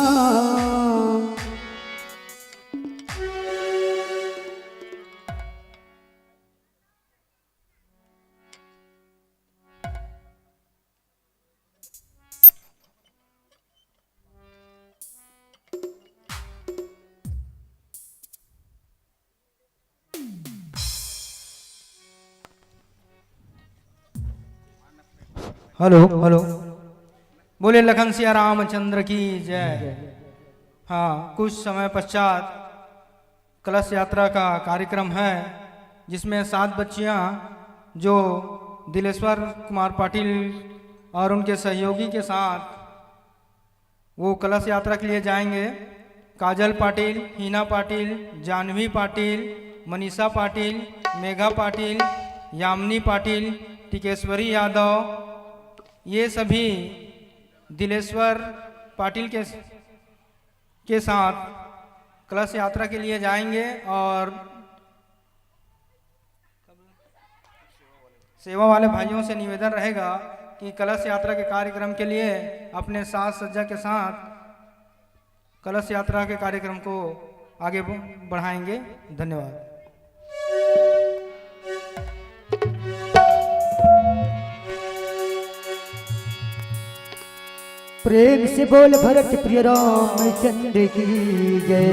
हेलो हेलो, बोले लखन सिया रामचंद्र की जय। हाँ, कुछ समय पश्चात कलश यात्रा का कार्यक्रम है, जिसमें 7 बच्चियां जो दिलेश्वर कुमार पाटिल और उनके सहयोगी के साथ वो कलश यात्रा के लिए जाएंगे। काजल पाटिल, हीना पाटिल, जानवी पाटिल, मनीषा पाटिल, मेघा पाटिल, यामिनी पाटिल, टिकेश्वरी यादव, ये सभी दिलेश्वर पाटिल के साथ कलश यात्रा के लिए जाएंगे। और सेवा वाले भाइयों से निवेदन रहेगा कि कलश यात्रा के कार्यक्रम के लिए अपने साज सज्जा के साथ कलश यात्रा के कार्यक्रम को आगे बढ़ाएंगे। धन्यवाद। प्रेम से बोल भरत प्रिय रामचंद्र की जय।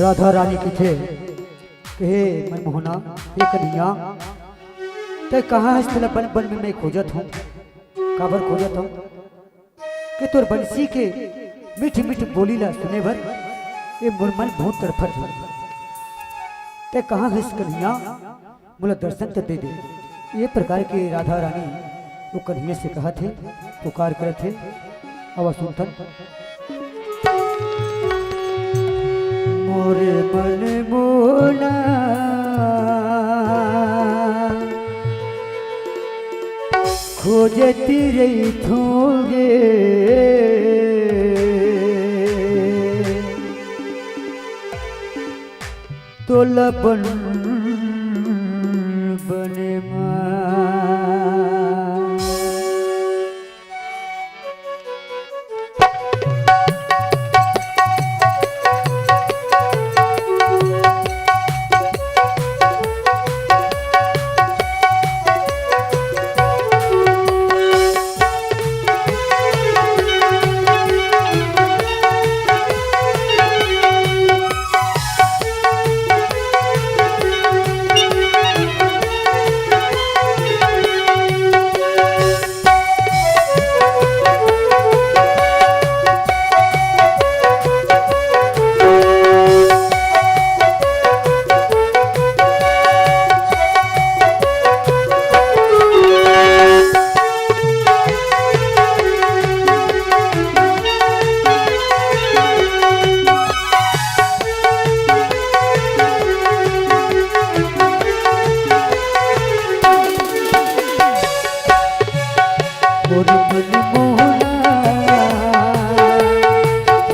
राधा रानी की थे कहे मनमोहना ये कन्हैया ते कहाँ है स्थल बन बन में मैं खोजत हूँ, काबर खोजत हूँ कि तोर बंसी के मीठी मीठी बोली ला सुने भर ये मुरमन बहुत तड़फत है। ते कहाँ है कन्हैया, मुझे दर्शन तो दे दे। ये प्रकार के राधा रानी वो कन्हैया से कहा थे, पुकार करे थे। अब सुनतन मोरे मन मोना खोजती रही थोगे तो लबन बने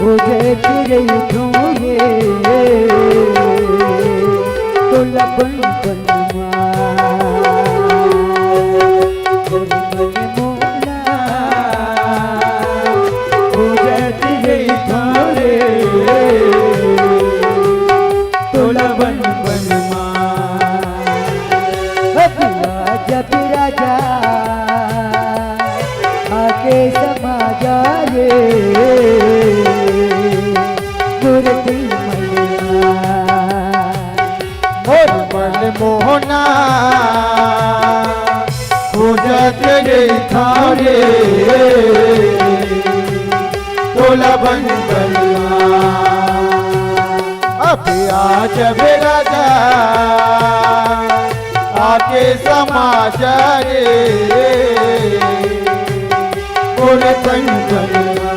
खोजत रही थोरे तो लबन बनवा मन मोला खोजत रही थोरे तो लबन बनवा जब राजा आके समा जाए मूर्ति मोर मन मोहना खोजत रे थारे तोला बन बनवा अब आज राजा आके समा जाए बोले तन बनवा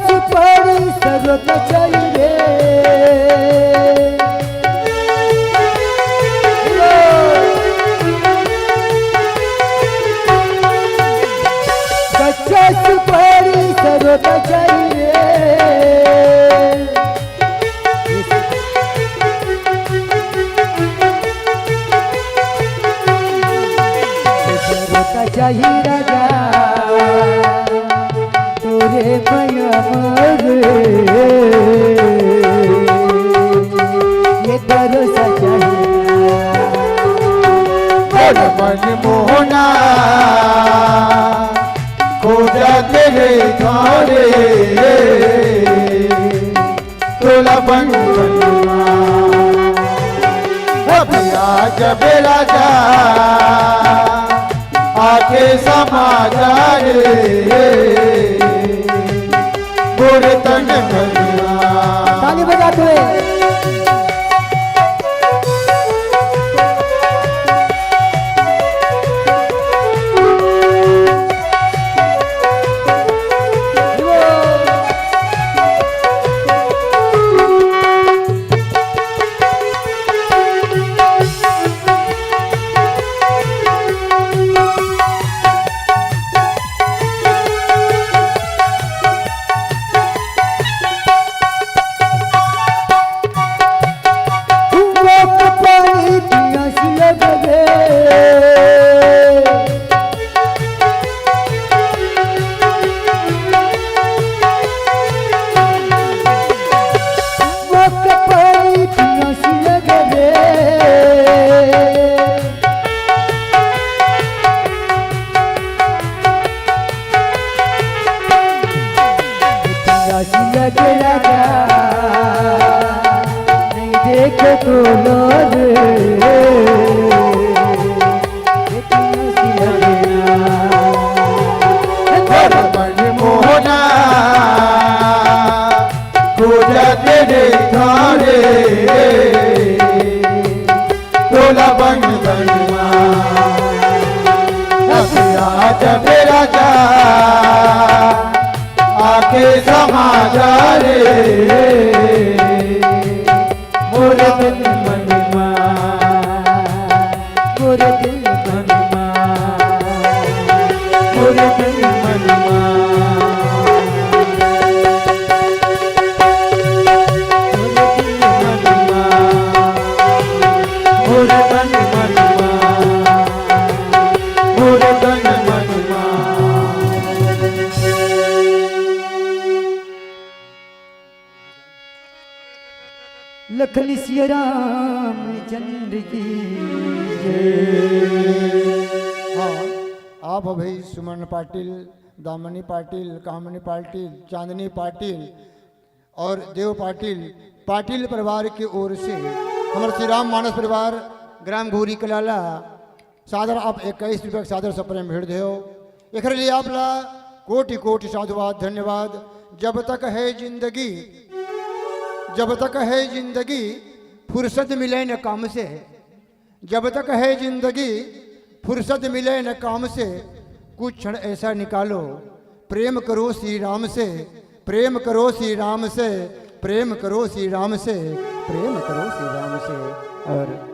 सुपारी सर्वत चाहिए कच्चा सुपारी सर्वत चाहिए सर्वत चाहिए राजा तोरे मया मरे ये करो मोर मन मोहना खोजत रे थारे तोला बन बनवा अब आज राजा आके समा जाए बोरे तन बनवा ताली बजाते हुए तोला बन बनवा जब राजा आके समा जाए मोरे दिल मनवा मोरे दिल मनवा मोरे दिल मनवा मोरे तन मनवा मोरे तन मनवा लखन सिया राम चंद्र की हाँ आप हो भाई सुमन पाटिल, दामनी पाटिल, कामनी पाटिल, चांदनी पाटिल और देव पाटिल पाटिल परिवार की ओर से हमारे श्री राम मानस परिवार ग्राम घोरी कलाला सादर आप 21 रुपये सादर सप्रेम भेड़ दे एक लिए आपला कोटि कोटि साधुवाद धन्यवाद। जब तक है जिंदगी, जब तक है जिंदगी फुर्सत मिले न काम से, जब तक है जिंदगी फुर्सत मिले न काम से, कुछ क्षण ऐसा निकालो प्रेम करो श्री राम से, प्रेम करो श्री राम से, प्रेम करो श्री राम से, प्रेम करो श्री राम से। और